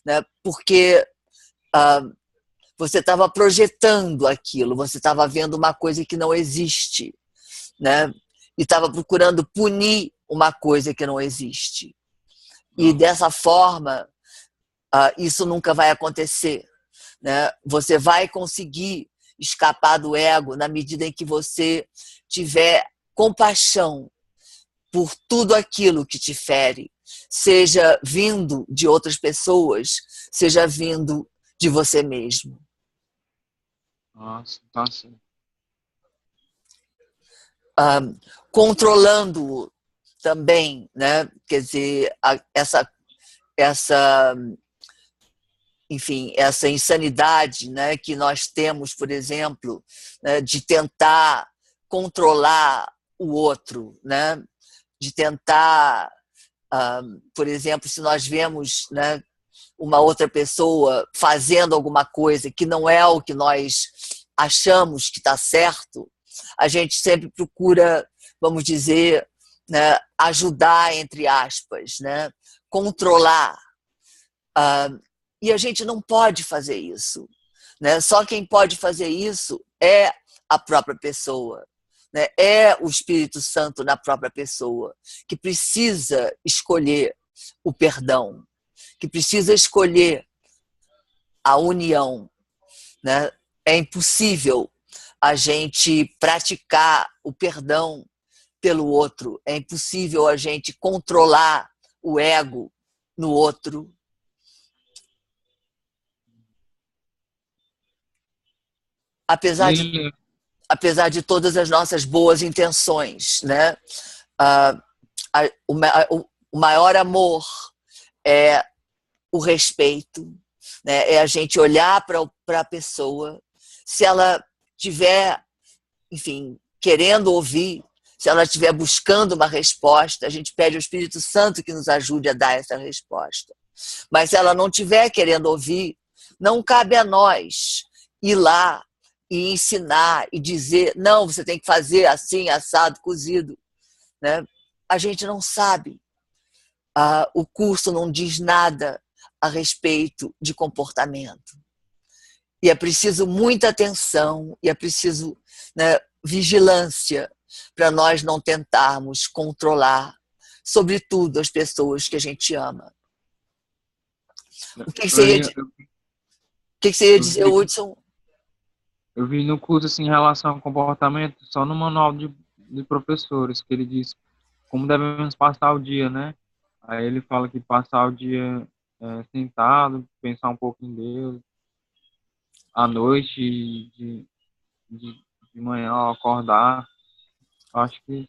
[SPEAKER 1] né? Porque você estava projetando aquilo, você estava vendo uma coisa que não existe, né? E estava procurando punir uma coisa que não existe. E dessa forma, isso nunca vai acontecer, né? Você vai conseguir escapar do ego na medida em que você tiver compaixão por tudo aquilo que te fere, seja vindo de outras pessoas, seja vindo de você mesmo.
[SPEAKER 5] Nossa, tá certo.
[SPEAKER 1] Controlando também, né? Quer dizer, essa enfim, essa insanidade, né, que nós temos, por exemplo, né, de tentar controlar o outro, né, de tentar, por exemplo, se nós vemos, né, uma outra pessoa fazendo alguma coisa que não é o que nós achamos que está certo, a gente sempre procura, vamos dizer, né, ajudar, entre aspas, né, controlar. E a gente não pode fazer isso, né? Só quem pode fazer isso é a própria pessoa, né? É o Espírito Santo na própria pessoa, que precisa escolher o perdão, que precisa escolher a união, né? É impossível a gente praticar o perdão pelo outro, é impossível a gente controlar o ego no outro. Apesar de todas as nossas boas intenções, né? O maior amor é o respeito, né? É a gente olhar para a pessoa, se ela tiver, enfim, querendo ouvir, se ela estiver buscando uma resposta, a gente pede ao Espírito Santo que nos ajude a dar essa resposta. Mas se ela não estiver querendo ouvir, não cabe a nós ir lá e ensinar e dizer, não, você tem que fazer assim, assado, cozido, né? A gente não sabe. O curso não diz nada a respeito de comportamento. E é preciso muita atenção, e é preciso, né, vigilância para nós não tentarmos controlar, sobretudo, as pessoas que a gente ama. O que você ia dizer, Hudson?
[SPEAKER 5] Eu vi no curso, assim, em relação ao comportamento, só no manual de professores, que ele diz como devemos passar o dia, né? Aí ele fala que passar o dia sentado, pensar um pouco em Deus, à noite, de manhã, ao acordar. Acho que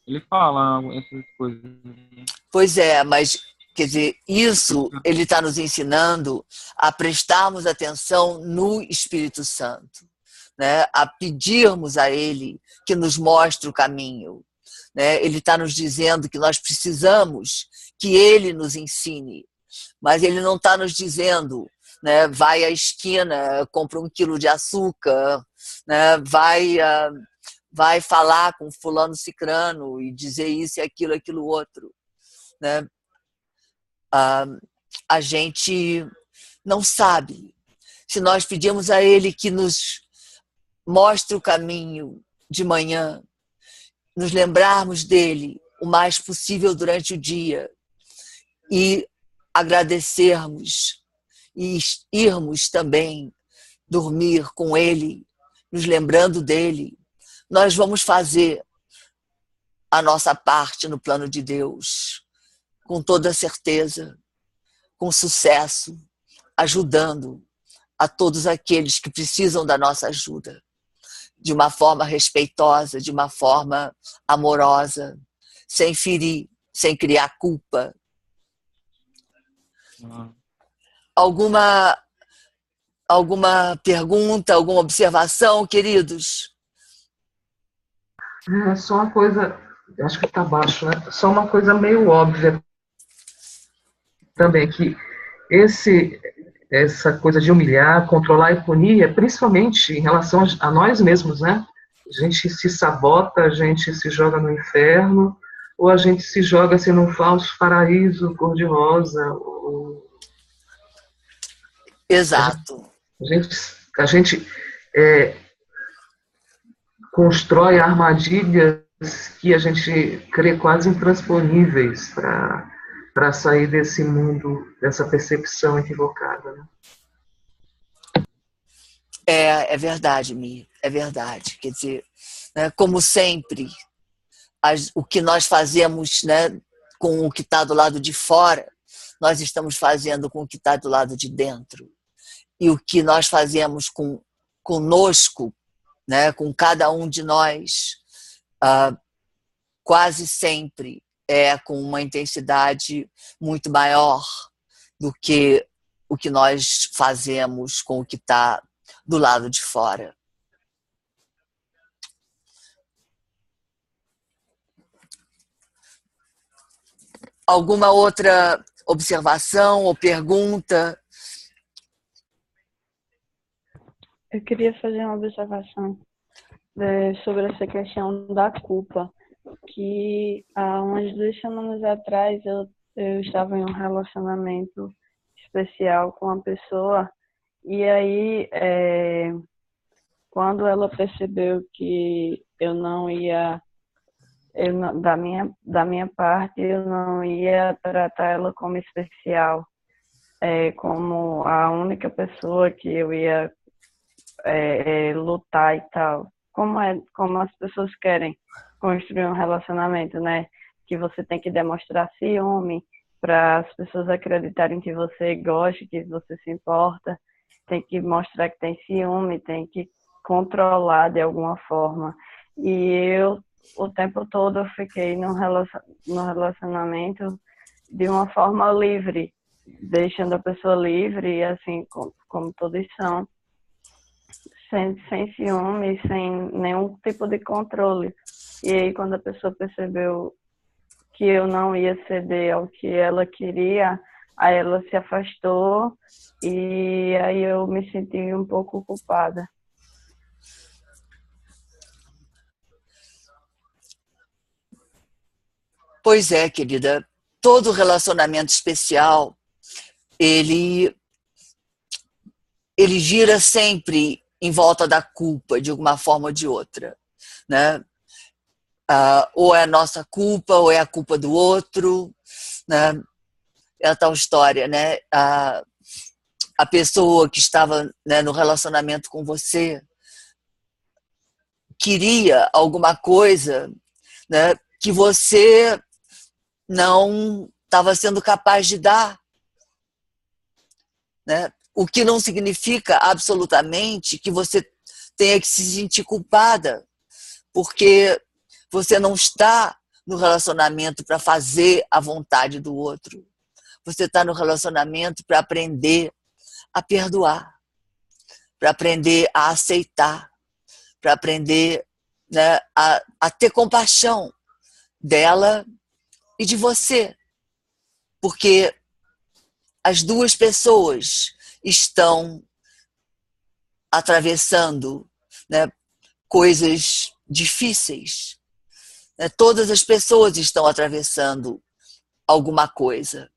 [SPEAKER 5] ele fala essas coisas.
[SPEAKER 1] Pois é, mas, quer dizer, isso ele está nos ensinando a prestarmos atenção no Espírito Santo, né? A pedirmos a Ele que nos mostre o caminho, né? Ele está nos dizendo que nós precisamos que Ele nos ensine, mas Ele não está nos dizendo, né, vai à esquina, compra 1 quilo de açúcar, né, vai falar com fulano cicrano e dizer isso e aquilo outro, né? A gente não sabe. Se nós pedimos a Ele que nos mostre o caminho de manhã, nos lembrarmos dele o mais possível durante o dia e agradecermos e irmos também dormir com ele, nos lembrando dele, nós vamos fazer a nossa parte no plano de Deus, com toda certeza, com sucesso, ajudando a todos aqueles que precisam da nossa ajuda, de uma forma respeitosa, de uma forma amorosa, sem ferir, sem criar culpa. Alguma pergunta, alguma observação, queridos?
[SPEAKER 4] É só uma coisa, acho que está baixo, né? Só uma coisa meio óbvia também, que essa coisa de humilhar, controlar e punir é principalmente em relação a nós mesmos, né? A gente se sabota, a gente se joga no inferno, ou a gente se joga assim num falso paraíso cor-de-rosa.
[SPEAKER 1] Exato.
[SPEAKER 4] A gente constrói armadilhas que a gente crê quase intransponíveis para sair desse mundo, dessa percepção equivocada, né?
[SPEAKER 1] É verdade, Mi, é verdade. Quer dizer, né, como sempre, o que nós fazemos, né, com o que está do lado de fora, nós estamos fazendo com o que está do lado de dentro. E o que nós fazemos conosco, né, com cada um de nós, quase sempre é com uma intensidade muito maior do que o que nós fazemos com o que está do lado de fora. Alguma outra observação ou pergunta?
[SPEAKER 6] Eu queria fazer uma observação sobre essa questão da culpa, que há umas 2 semanas atrás eu estava em um relacionamento especial com uma pessoa, e aí quando ela percebeu que eu não ia, da minha parte, eu não ia tratar ela como especial, como a única pessoa que eu ia lutar e tal. Como as pessoas querem construir um relacionamento, né? Que você tem que demonstrar ciúme para as pessoas acreditarem que você gosta, que você se importa. Tem que mostrar que tem ciúme, tem que controlar de alguma forma. E eu, o tempo todo, eu fiquei no relacionamento de uma forma livre, deixando a pessoa livre, assim, como todos são. Sem ciúme, sem nenhum tipo de controle. E aí, quando a pessoa percebeu que eu não ia ceder ao que ela queria, aí ela se afastou e aí eu me senti um pouco culpada.
[SPEAKER 1] Pois é, querida. Todo relacionamento especial, ele gira sempre em volta da culpa, de alguma forma ou de outra, né? Ou é a nossa culpa, ou é a culpa do outro, né? É a tal história, né? A pessoa que estava, né, no relacionamento com você queria alguma coisa, né, que você não estava sendo capaz de dar, né? O que não significa absolutamente que você tenha que se sentir culpada, porque você não está no relacionamento para fazer a vontade do outro. Você está no relacionamento para aprender a perdoar, para aprender a aceitar, para aprender, né, a ter compaixão dela e de você. Porque as duas pessoas estão atravessando, né, coisas difíceis. Né? Todas as pessoas estão atravessando alguma coisa.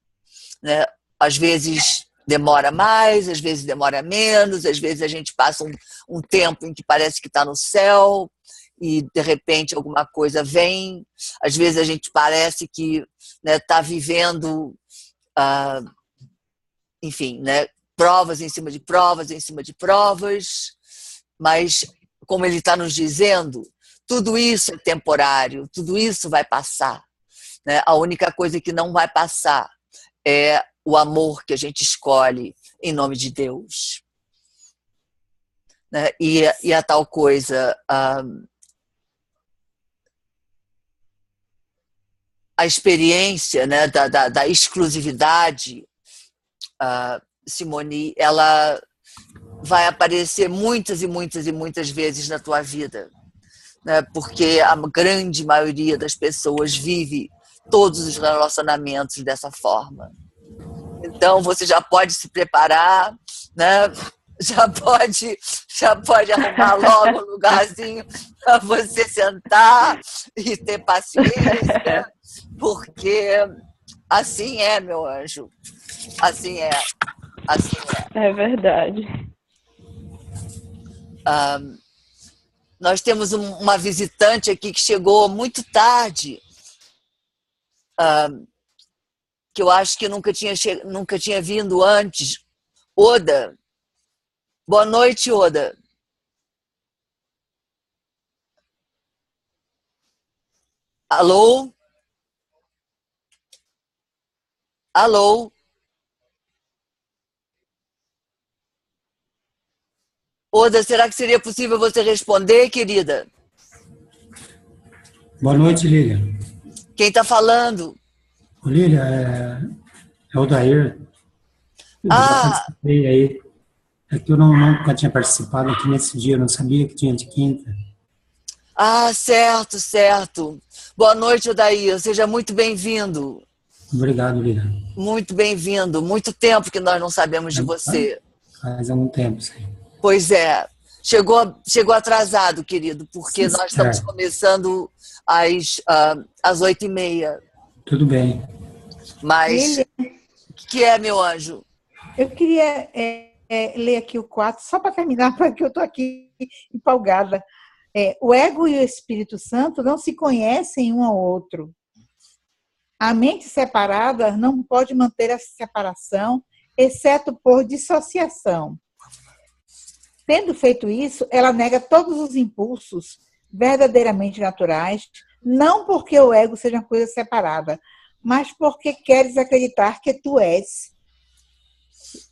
[SPEAKER 1] Né? Às vezes demora mais, às vezes demora menos, às vezes a gente passa um tempo em que parece que está no céu e de repente alguma coisa vem. Às vezes a gente parece que está vivendo, enfim, né, provas em cima de provas, em cima de provas, mas como ele está nos dizendo, tudo isso é temporário, tudo isso vai passar. Né? A única coisa que não vai passar é o amor que a gente escolhe em nome de Deus. Né? E a tal coisa, a experiência, né, da exclusividade, Simone, ela vai aparecer muitas e muitas e muitas vezes na tua vida, né? Porque a grande maioria das pessoas vive todos os relacionamentos dessa forma. Então você já pode se preparar, né? Já pode arrumar logo um lugarzinho para você sentar e ter paciência, porque assim é, meu anjo. Assim é. Assim é.
[SPEAKER 6] É verdade.
[SPEAKER 1] Nós temos uma visitante aqui que chegou muito tarde, que eu acho que nunca tinha vindo antes. Oda. Boa noite, Oda. Alô? Alô? Oda, será que seria possível você responder, querida?
[SPEAKER 10] Boa noite, Lília.
[SPEAKER 1] Quem está falando?
[SPEAKER 10] Lília, é o Dair. Eu já
[SPEAKER 1] Ah,
[SPEAKER 10] participei aí. É que eu nunca tinha participado aqui nesse dia, eu não sabia que tinha de quinta.
[SPEAKER 1] certo, certo. Boa noite, Odair. Seja muito bem-vindo.
[SPEAKER 10] Obrigado, Lilian.
[SPEAKER 1] Muito bem-vindo. Muito tempo que nós não sabemos de você.
[SPEAKER 10] Faz algum tempo, sim.
[SPEAKER 1] Pois é. Chegou atrasado, querido, porque nós estamos
[SPEAKER 10] Certo.
[SPEAKER 1] começando às 8h30.
[SPEAKER 10] Tudo bem.
[SPEAKER 1] Mas
[SPEAKER 9] Lilian,
[SPEAKER 1] o que é, meu anjo?
[SPEAKER 9] eu queria ler aqui o 4, só para terminar, porque eu estou aqui empolgada. O ego e o Espírito Santo não se conhecem um ao outro. A mente separada não pode manter essa separação, exceto por dissociação. Tendo feito isso, ela nega todos os impulsos verdadeiramente naturais, não porque o ego seja uma coisa separada, mas porque queres acreditar que tu és.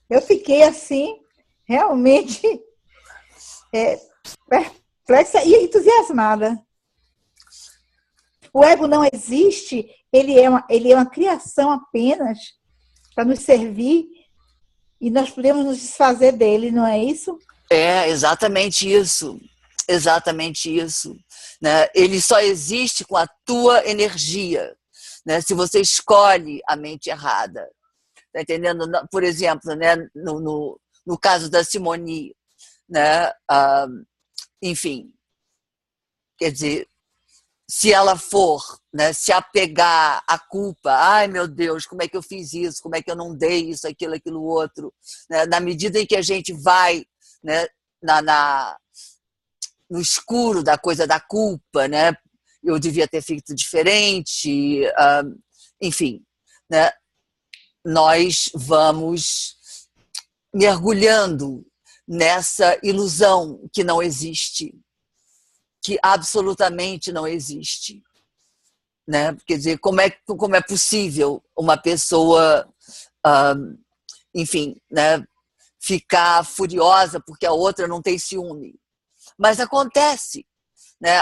[SPEAKER 9] Eu fiquei assim, realmente perplexa e entusiasmada. O ego não existe, ele é uma criação apenas para nos servir e nós podemos nos desfazer dele, não é isso?
[SPEAKER 1] É exatamente isso. Exatamente isso. Né? Ele só existe com a tua energia. Né? Se você escolhe a mente errada. Tá entendendo? Por exemplo, né? no caso da Simone, né? Enfim, quer dizer, se ela for, né, se apegar à culpa, ai meu Deus, como é que eu fiz isso, como é que eu não dei isso, aquilo outro, né, na medida em que a gente vai, né, no escuro da coisa da culpa, né, eu devia ter feito diferente, enfim, né, nós vamos mergulhando nessa ilusão que não existe, que absolutamente não existe. Né? Quer dizer, como é possível uma pessoa, enfim, né, ficar furiosa porque a outra não tem ciúme? Mas acontece. Né?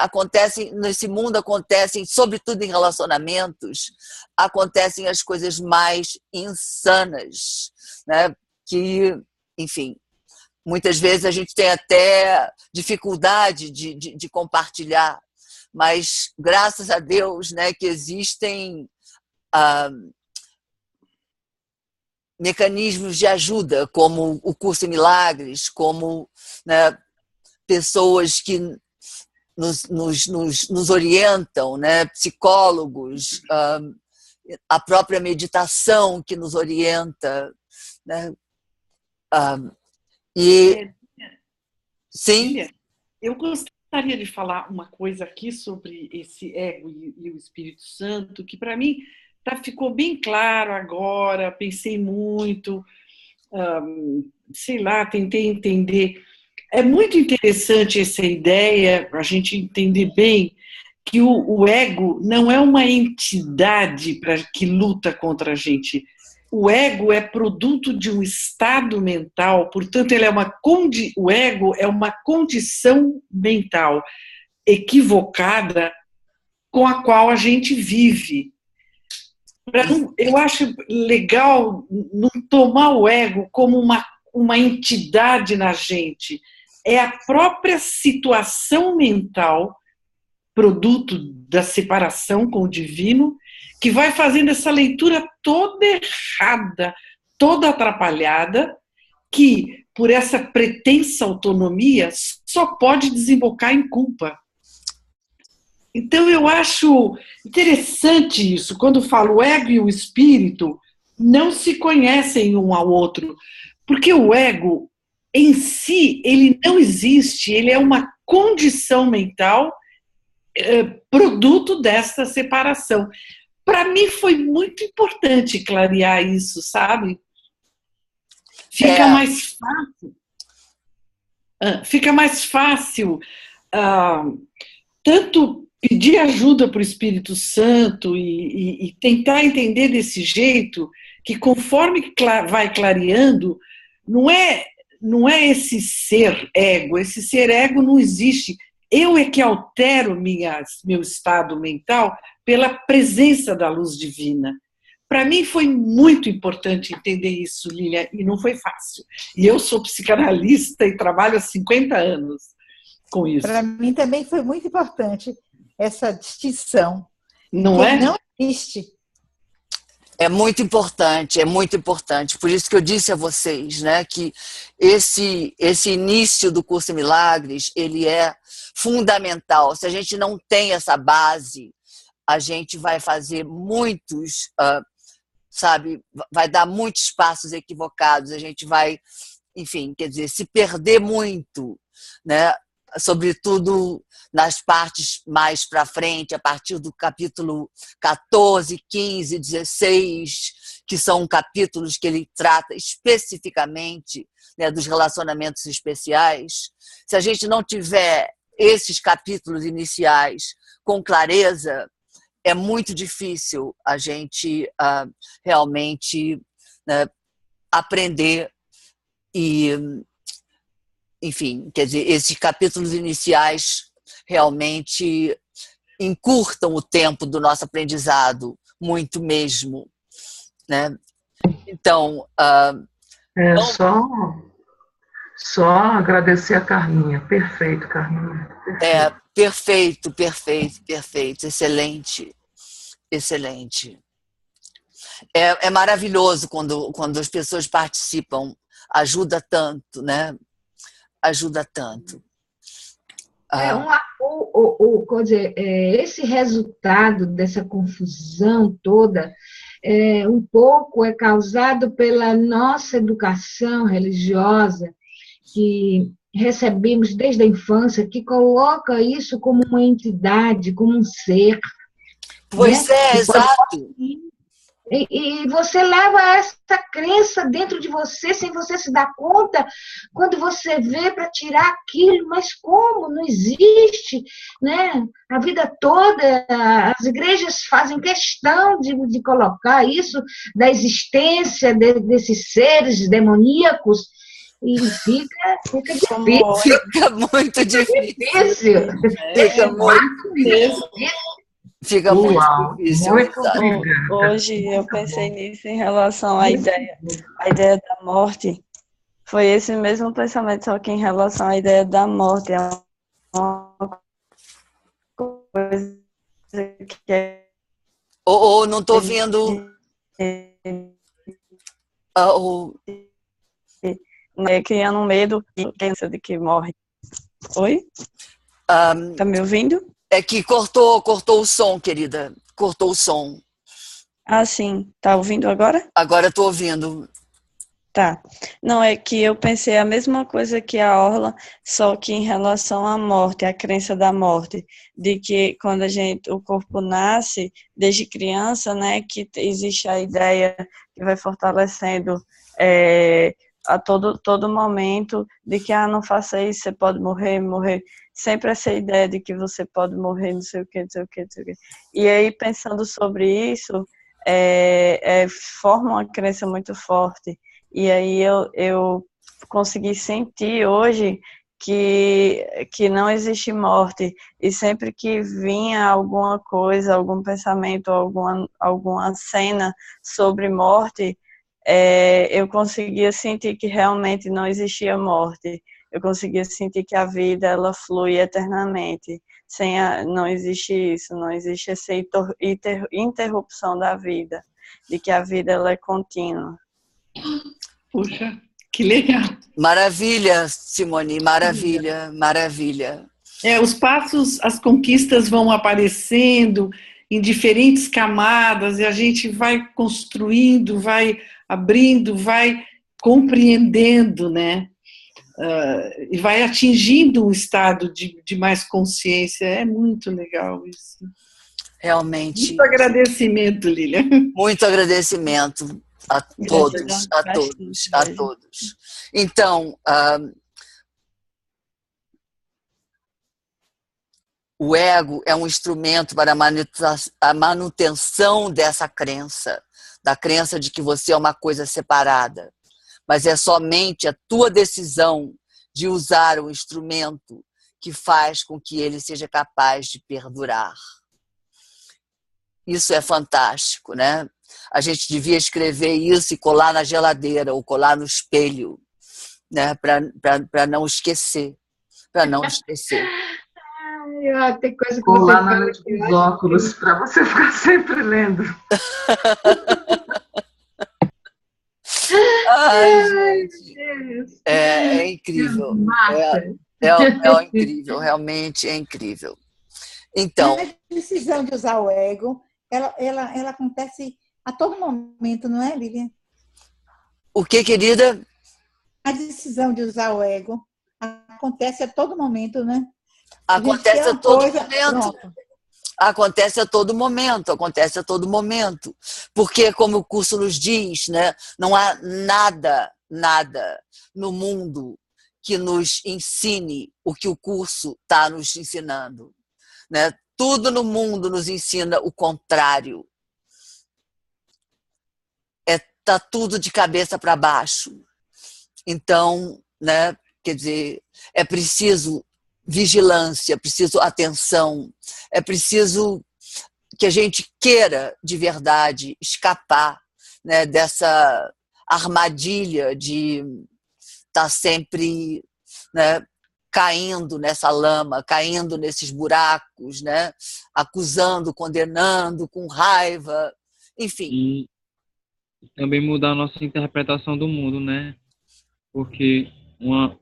[SPEAKER 1] Nesse mundo acontecem, sobretudo em relacionamentos, acontecem as coisas mais insanas, né? Que, enfim, muitas vezes a gente tem até dificuldade de compartilhar, mas graças a Deus, né, que existem mecanismos de ajuda, como o Curso em Milagres, como, né, pessoas que nos orientam, né, psicólogos, a própria meditação que nos orienta, né, e sim.
[SPEAKER 11] Eu gostaria de falar uma coisa aqui sobre esse ego e o Espírito Santo, que para mim ficou bem claro agora, pensei muito, sei lá, tentei entender. É muito interessante essa ideia, a gente entender bem que o ego não é uma entidade que luta contra a gente. O ego é produto de um estado mental, portanto, o ego é uma condição mental equivocada com a qual a gente vive. Eu acho legal não tomar o ego como uma entidade na gente. É a própria situação mental, produto da separação com o divino, que vai fazendo essa leitura toda errada, toda atrapalhada, que, por essa pretensa autonomia, só pode desembocar em culpa. Então, eu acho interessante isso, quando falo o ego e o espírito não se conhecem um ao outro, porque o ego, em si, ele não existe, ele é uma condição mental produto dessa separação. Para mim foi muito importante clarear isso, sabe? Fica mais fácil tanto pedir ajuda para o Espírito Santo e tentar entender desse jeito, que conforme vai clareando, não é esse ser ego não existe. Eu é que altero meu estado mental pela presença da luz divina. para mim foi muito importante entender isso, Lília, e não foi fácil. E eu sou psicanalista e trabalho há 50 anos com isso.
[SPEAKER 9] Para mim também foi muito importante essa distinção.
[SPEAKER 11] Não
[SPEAKER 9] que
[SPEAKER 11] é?
[SPEAKER 9] Não existe.
[SPEAKER 1] É muito importante, é muito importante. Por isso que eu disse a vocês, né, que esse início do curso em Milagres, ele é fundamental. Se a gente não tem essa base, a gente vai fazer muitos, sabe, vai dar muitos passos equivocados, a gente vai, enfim, quer dizer, se perder muito, né? Sobretudo nas partes mais para frente, a partir do capítulo 14, 15, 16, que são capítulos que ele trata especificamente, né, dos relacionamentos especiais. Se a gente não tiver esses capítulos iniciais com clareza, é muito difícil a gente realmente, né, aprender e, enfim, quer dizer, esses capítulos iniciais realmente encurtam o tempo do nosso aprendizado, muito mesmo, né? Então,
[SPEAKER 4] só agradecer a Carminha. Perfeito, Carminha.
[SPEAKER 1] Perfeito. Perfeito. Excelente. Excelente. É maravilhoso quando as pessoas participam. Ajuda tanto, né? Ajuda tanto.
[SPEAKER 3] Quer dizer, esse resultado dessa confusão toda um pouco é causado pela nossa educação religiosa, que recebemos desde a infância, que coloca isso como uma entidade, como um ser.
[SPEAKER 1] Pois
[SPEAKER 3] né?
[SPEAKER 1] Exato.
[SPEAKER 3] E você leva essa crença dentro de você, sem você se dar conta, quando você vê para tirar aquilo, mas como? Não existe, né? A vida toda, as igrejas fazem questão de colocar isso, da existência desses seres demoníacos, e fica difícil.
[SPEAKER 1] Fica muito difícil.
[SPEAKER 3] Fica muito
[SPEAKER 11] mesmo.
[SPEAKER 1] Fica muito difícil.
[SPEAKER 6] Hoje eu pensei nisso em relação à ideia da morte. Foi esse mesmo pensamento, só que em relação à ideia da morte. É uma coisa que é...
[SPEAKER 1] Não estou vendo...
[SPEAKER 6] criando um medo de que morre. Oi? Tá me ouvindo?
[SPEAKER 1] É que cortou o som, querida. Cortou o som.
[SPEAKER 6] Ah, sim. Tá ouvindo agora?
[SPEAKER 1] Agora estou ouvindo.
[SPEAKER 6] Tá. Não, é que eu pensei a mesma coisa que a Orla, só que em relação à morte, à crença da morte, de que quando o corpo nasce, desde criança, né, que existe a ideia que vai fortalecendo a todo momento de que, não faça isso, você pode morrer. Sempre essa ideia de que você pode morrer, não sei o quê. E aí, pensando sobre isso, forma uma crença muito forte. E aí eu consegui sentir hoje que não existe morte. E sempre que vinha alguma coisa, algum pensamento, alguma cena sobre morte, eu conseguia sentir que realmente não existia morte. Eu conseguia sentir que a vida, ela flui eternamente. Não existe isso, não existe essa interrupção da vida, de que a vida, ela é contínua.
[SPEAKER 11] Puxa, que legal.
[SPEAKER 1] Maravilha, Simone, maravilha.
[SPEAKER 11] Os passos, as conquistas vão aparecendo em diferentes camadas e a gente vai construindo, vai abrindo, vai compreendendo, né? E vai atingindo um estado de mais consciência. É muito legal isso.
[SPEAKER 1] Realmente.
[SPEAKER 11] Muito agradecimento, Lília.
[SPEAKER 1] Muito agradecimento a todos. Então, o ego é um instrumento para a manutenção dessa crença, da crença de que você é uma coisa separada. Mas é somente a tua decisão de usar o instrumento que faz com que ele seja capaz de perdurar. Isso é fantástico, né? A gente devia escrever isso e colar na geladeira ou colar no espelho, né? Para não esquecer. Para não esquecer.
[SPEAKER 3] Tem coisa que
[SPEAKER 4] colar
[SPEAKER 3] você
[SPEAKER 4] na
[SPEAKER 3] fala
[SPEAKER 4] lente
[SPEAKER 3] que eu
[SPEAKER 4] dos
[SPEAKER 3] acho
[SPEAKER 4] óculos
[SPEAKER 3] que...
[SPEAKER 4] para você ficar sempre lendo.
[SPEAKER 1] Ai,
[SPEAKER 3] Ai,
[SPEAKER 1] gente.
[SPEAKER 3] meu Deus.
[SPEAKER 1] É incrível.
[SPEAKER 3] Massa.
[SPEAKER 1] É incrível, realmente é incrível. Então,
[SPEAKER 9] a decisão de usar o ego, ela acontece a todo momento, não é, Lilian?
[SPEAKER 1] o que, querida?
[SPEAKER 9] A decisão de usar o ego acontece a todo momento, né?
[SPEAKER 1] Acontece a todo
[SPEAKER 9] coisa,
[SPEAKER 1] momento.
[SPEAKER 9] pronto.
[SPEAKER 1] Acontece a todo momento, acontece a todo momento. Porque, como o curso nos diz, né, não há nada no mundo que nos ensine o que o curso está nos ensinando. Né? Tudo no mundo nos ensina o contrário. Tá tudo de cabeça para baixo. Então, né, quer dizer, é preciso vigilância, é preciso atenção, é preciso que a gente queira de verdade escapar, né, dessa armadilha de estar sempre, né, caindo nessa lama, caindo nesses buracos, né, acusando, condenando, com raiva, enfim.
[SPEAKER 5] E também mudar a nossa interpretação do mundo, né? Porque uma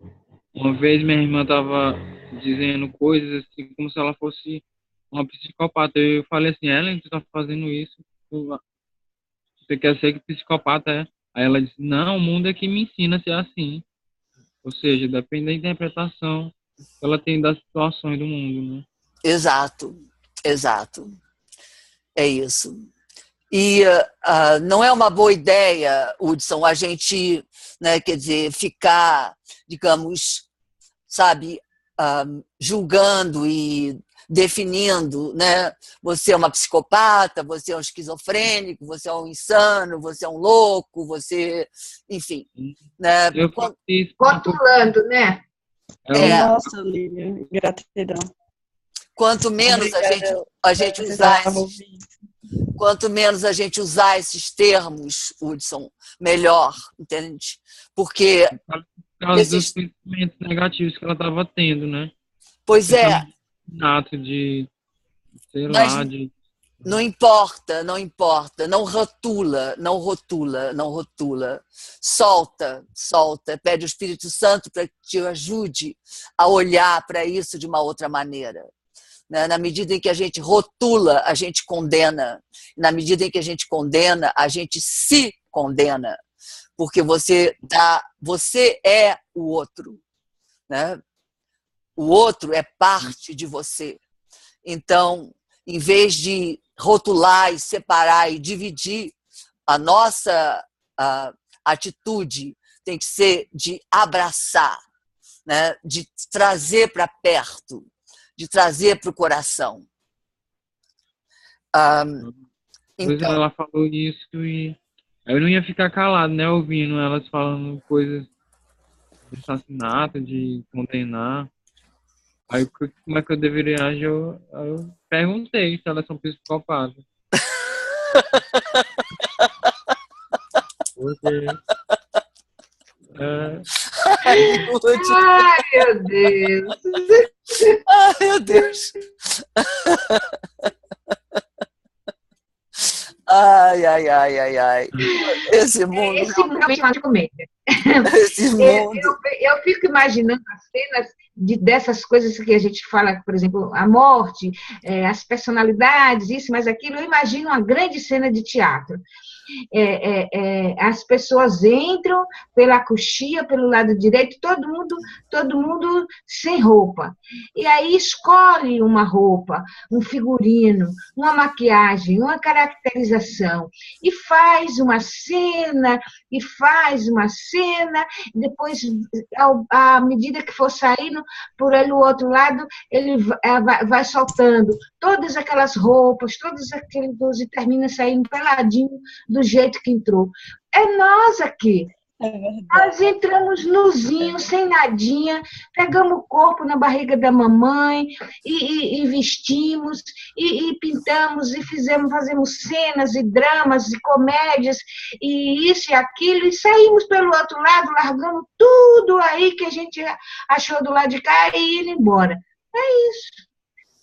[SPEAKER 5] vez minha irmã estava dizendo coisas assim, como se ela fosse uma psicopata. Eu falei assim, Ellen, tu tá fazendo isso? Você quer ser que psicopata é? Aí ela disse, não, o mundo é que me ensina a ser assim. Ou seja, depende da interpretação que ela tem das situações do mundo, né?
[SPEAKER 1] Exato. É isso. E não é uma boa ideia, Hudson, a gente, né, quer dizer, ficar, digamos, sabe, julgando e definindo, né? Você é uma psicopata, você é um esquizofrênico, você é um insano, você é um louco, você, enfim, né?
[SPEAKER 3] Rotulando, né?
[SPEAKER 6] Nossa, Lívia, gratidão.
[SPEAKER 1] Quanto menos a gente usar quanto menos a gente usar esses termos, Hudson, melhor, entende? Porque
[SPEAKER 5] por causa dos pensamentos negativos que ela estava tendo, né?
[SPEAKER 1] Pois é.
[SPEAKER 5] Nato de, sei
[SPEAKER 1] Mas
[SPEAKER 5] lá, de...
[SPEAKER 1] Não importa, não rotula. Solta, pede o Espírito Santo para que te ajude a olhar para isso de uma outra maneira. Na medida em que a gente rotula, a gente condena. Na medida em que a gente condena, a gente se condena. Porque você é o outro. Né? O outro é parte de você. Então, em vez de rotular e separar e dividir, a nossa atitude tem que ser de abraçar, né? De trazer para perto, de trazer para o coração.
[SPEAKER 5] Então, ela falou isso e eu não ia ficar calado, né? Ouvindo elas falando coisas de assassinato, de condenar. Aí, como é que eu deveria agir? Eu perguntei se elas são psicopatas. Porque...
[SPEAKER 3] Ai, meu Deus.
[SPEAKER 1] Ai, meu Deus. Ai. Esse mundo
[SPEAKER 3] realmente é uma comédia.
[SPEAKER 1] Esse mundo.
[SPEAKER 3] Eu fico imaginando as cenas dessas coisas que a gente fala, por exemplo, a morte, as personalidades, isso, mas aquilo. Eu imagino uma grande cena de teatro. As pessoas entram pela coxia, pelo lado direito, todo mundo sem roupa. E aí escolhe uma roupa, um figurino, uma maquiagem, uma caracterização, e faz uma cena, depois, à medida que for saindo por ali o outro lado, ele vai soltando todas aquelas roupas, todos aqueles, e termina saindo peladinho do jeito que entrou. É nós aqui. Nós entramos nuzinho, sem nadinha, pegamos o corpo na barriga da mamãe e vestimos, e pintamos, e fazemos cenas, e dramas, e comédias, e isso e aquilo, e saímos pelo outro lado, largando tudo aí que a gente achou do lado de cá e indo embora. É isso.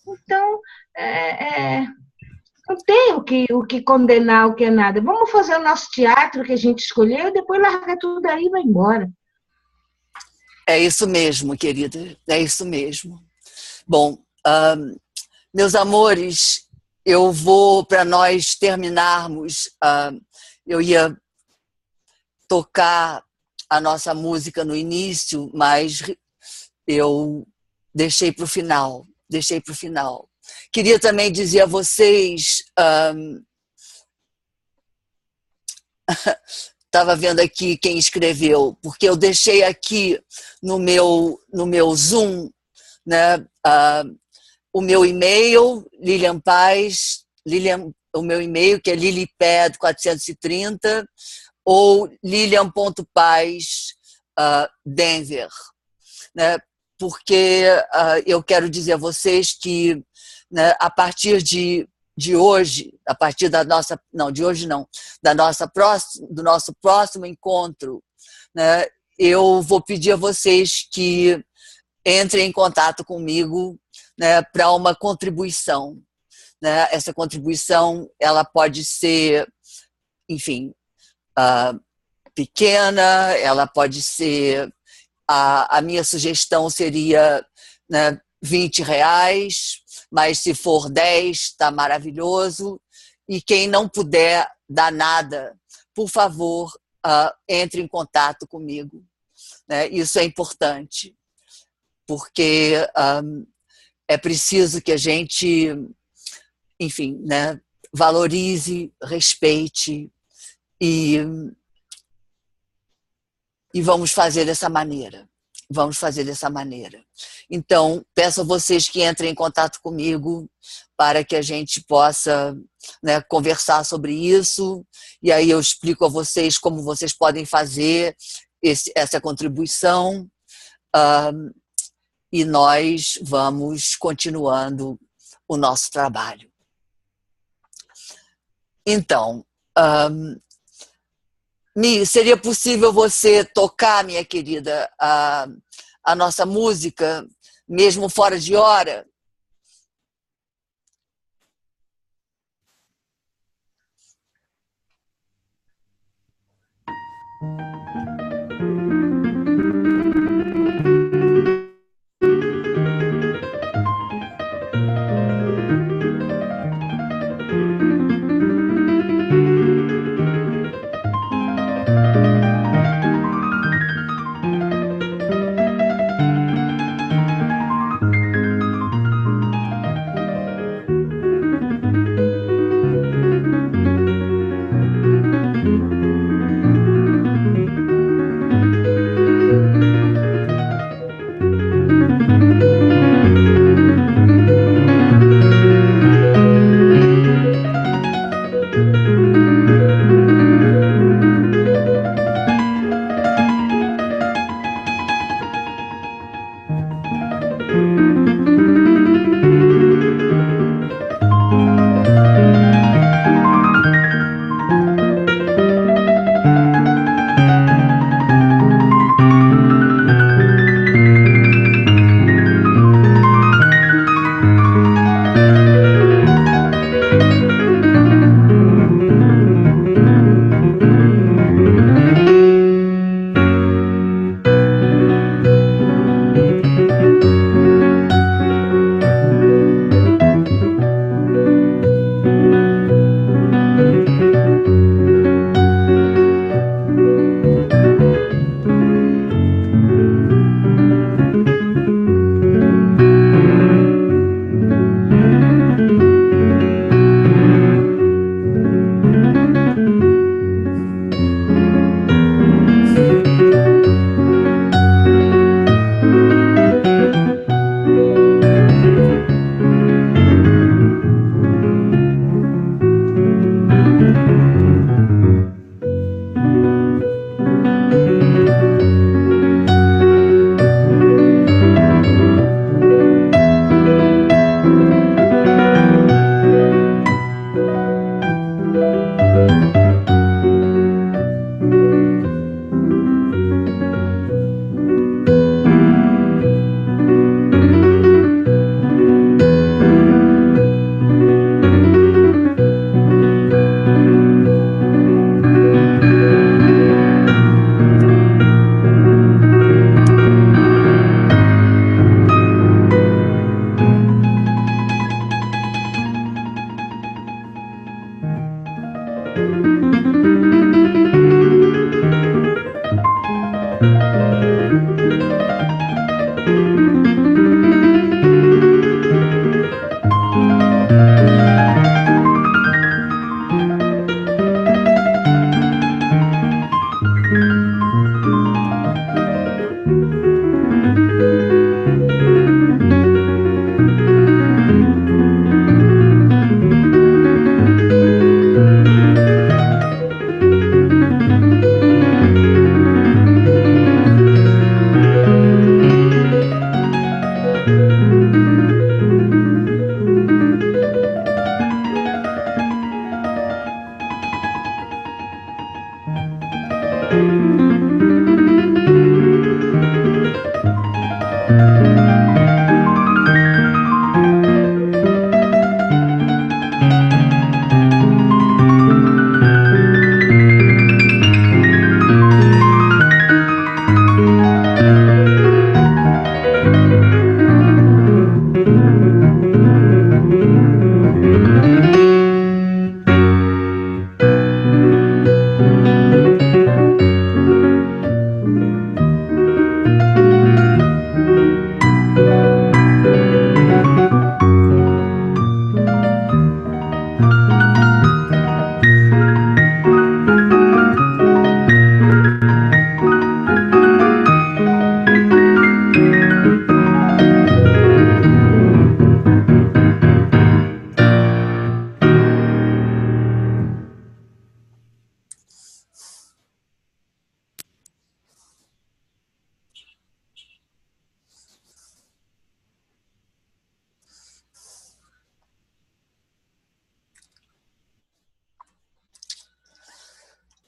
[SPEAKER 3] Então, não tem o que condenar, o que é nada. Vamos fazer o nosso teatro que a gente escolheu e depois larga tudo aí e vai embora.
[SPEAKER 1] É isso mesmo, querida. É isso mesmo. Bom, meus amores, eu vou, para nós terminarmos, eu ia tocar a nossa música no início, mas eu deixei para o final. Queria também dizer a vocês, estava vendo aqui quem escreveu, porque eu deixei aqui no meu Zoom, né, o meu e-mail, Lilian Paz, o meu e-mail que é lilipad430 ou lilian.paz, Denver, né? Porque eu quero dizer a vocês que, né, a partir de hoje, a partir da nossa, não, de hoje não, do nosso próximo encontro, né, eu vou pedir a vocês que entrem em contato comigo, né, para uma contribuição, né? Essa contribuição, ela pode ser, enfim, pequena, ela pode ser, a minha sugestão seria, né, R$20, mas se for 10, está maravilhoso. E quem não puder dar nada, por favor, entre em contato comigo, né? Isso é importante, porque é preciso que a gente, enfim, né, valorize, respeite e vamos fazer dessa maneira. Então, peço a vocês que entrem em contato comigo para que a gente possa, né, conversar sobre isso, e aí eu explico a vocês como vocês podem fazer essa contribuição, e nós vamos continuando o nosso trabalho. Então, Mi, seria possível você tocar, minha querida, a nossa música, mesmo fora de hora?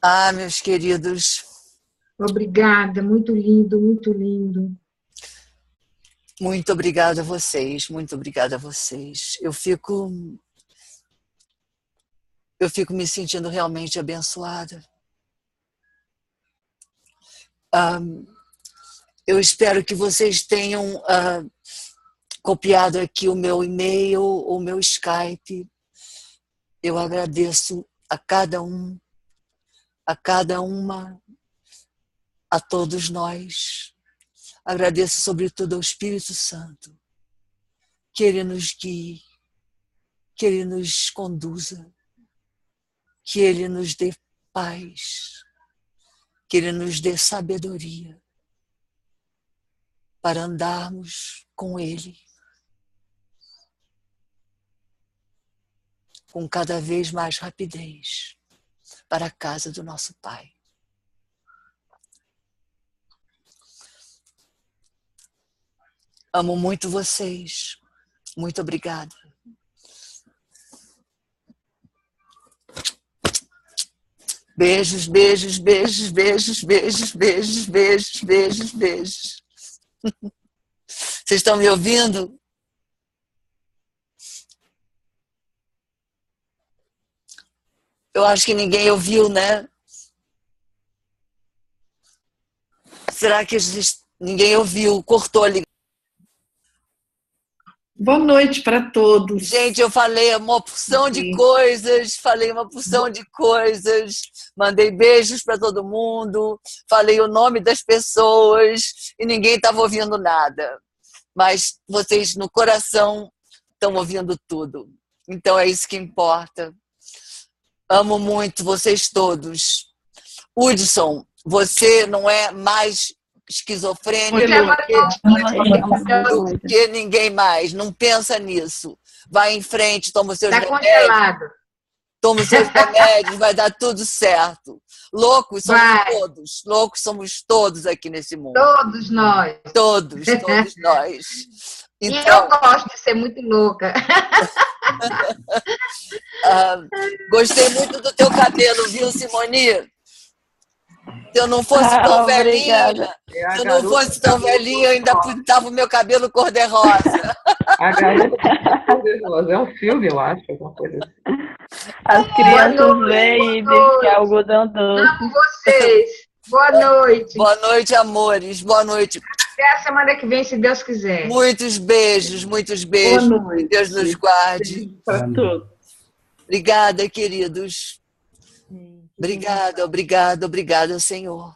[SPEAKER 1] Ah, meus queridos.
[SPEAKER 3] Obrigada, muito lindo, muito lindo.
[SPEAKER 1] Muito obrigada a vocês, muito obrigada a vocês. Eu fico me sentindo realmente abençoada. Eu espero que vocês tenham copiado aqui o meu e-mail, o meu Skype. Eu agradeço a cada um, a cada uma, a todos nós. Agradeço sobretudo ao Espírito Santo, que Ele nos guie, que Ele nos conduza, que Ele nos dê paz, que Ele nos dê sabedoria para andarmos com Ele, com cada vez mais rapidez, para a casa do nosso Pai. Amo muito vocês. Muito obrigada. Beijos, beijos, beijos, beijos, beijos, beijos, beijos, beijos, beijos. Vocês estão me ouvindo? Eu acho que ninguém ouviu, né? Será que ninguém ouviu? Cortou a ligação.
[SPEAKER 11] Boa noite para todos.
[SPEAKER 1] Gente, eu falei uma porção de coisas, mandei beijos para todo mundo, falei o nome das pessoas e ninguém estava ouvindo nada. Mas vocês no coração estão ouvindo tudo. Então é isso que importa. Amo muito vocês todos. Hudson, você não é mais esquizofrênico do que ninguém mais. Não pensa nisso. Vai em frente, toma os seus remédios.
[SPEAKER 3] Congelado.
[SPEAKER 1] Toma os seus remédios, vai dar tudo certo. Loucos somos todos. Loucos somos todos aqui nesse mundo.
[SPEAKER 3] Todos nós.
[SPEAKER 1] Todos nós.
[SPEAKER 3] Então, e eu gosto de ser muito louca.
[SPEAKER 1] Gostei muito do teu cabelo, viu, Simone? Se eu não fosse tão velhinha, eu ainda pintava o meu cabelo cor-de-rosa.
[SPEAKER 4] A garota cor-de-rosa é um filme, eu acho, alguma coisa assim.
[SPEAKER 6] As crianças veem e dizem que é algodão doce.
[SPEAKER 3] Amo vocês. Boa noite.
[SPEAKER 1] Boa noite, amores. Boa noite.
[SPEAKER 3] Até a semana que vem, se Deus quiser.
[SPEAKER 1] Muitos beijos, muitos beijos. Que Deus nos guarde.
[SPEAKER 11] Para todos.
[SPEAKER 1] Obrigada, queridos. Obrigada, obrigada, obrigada, Senhor.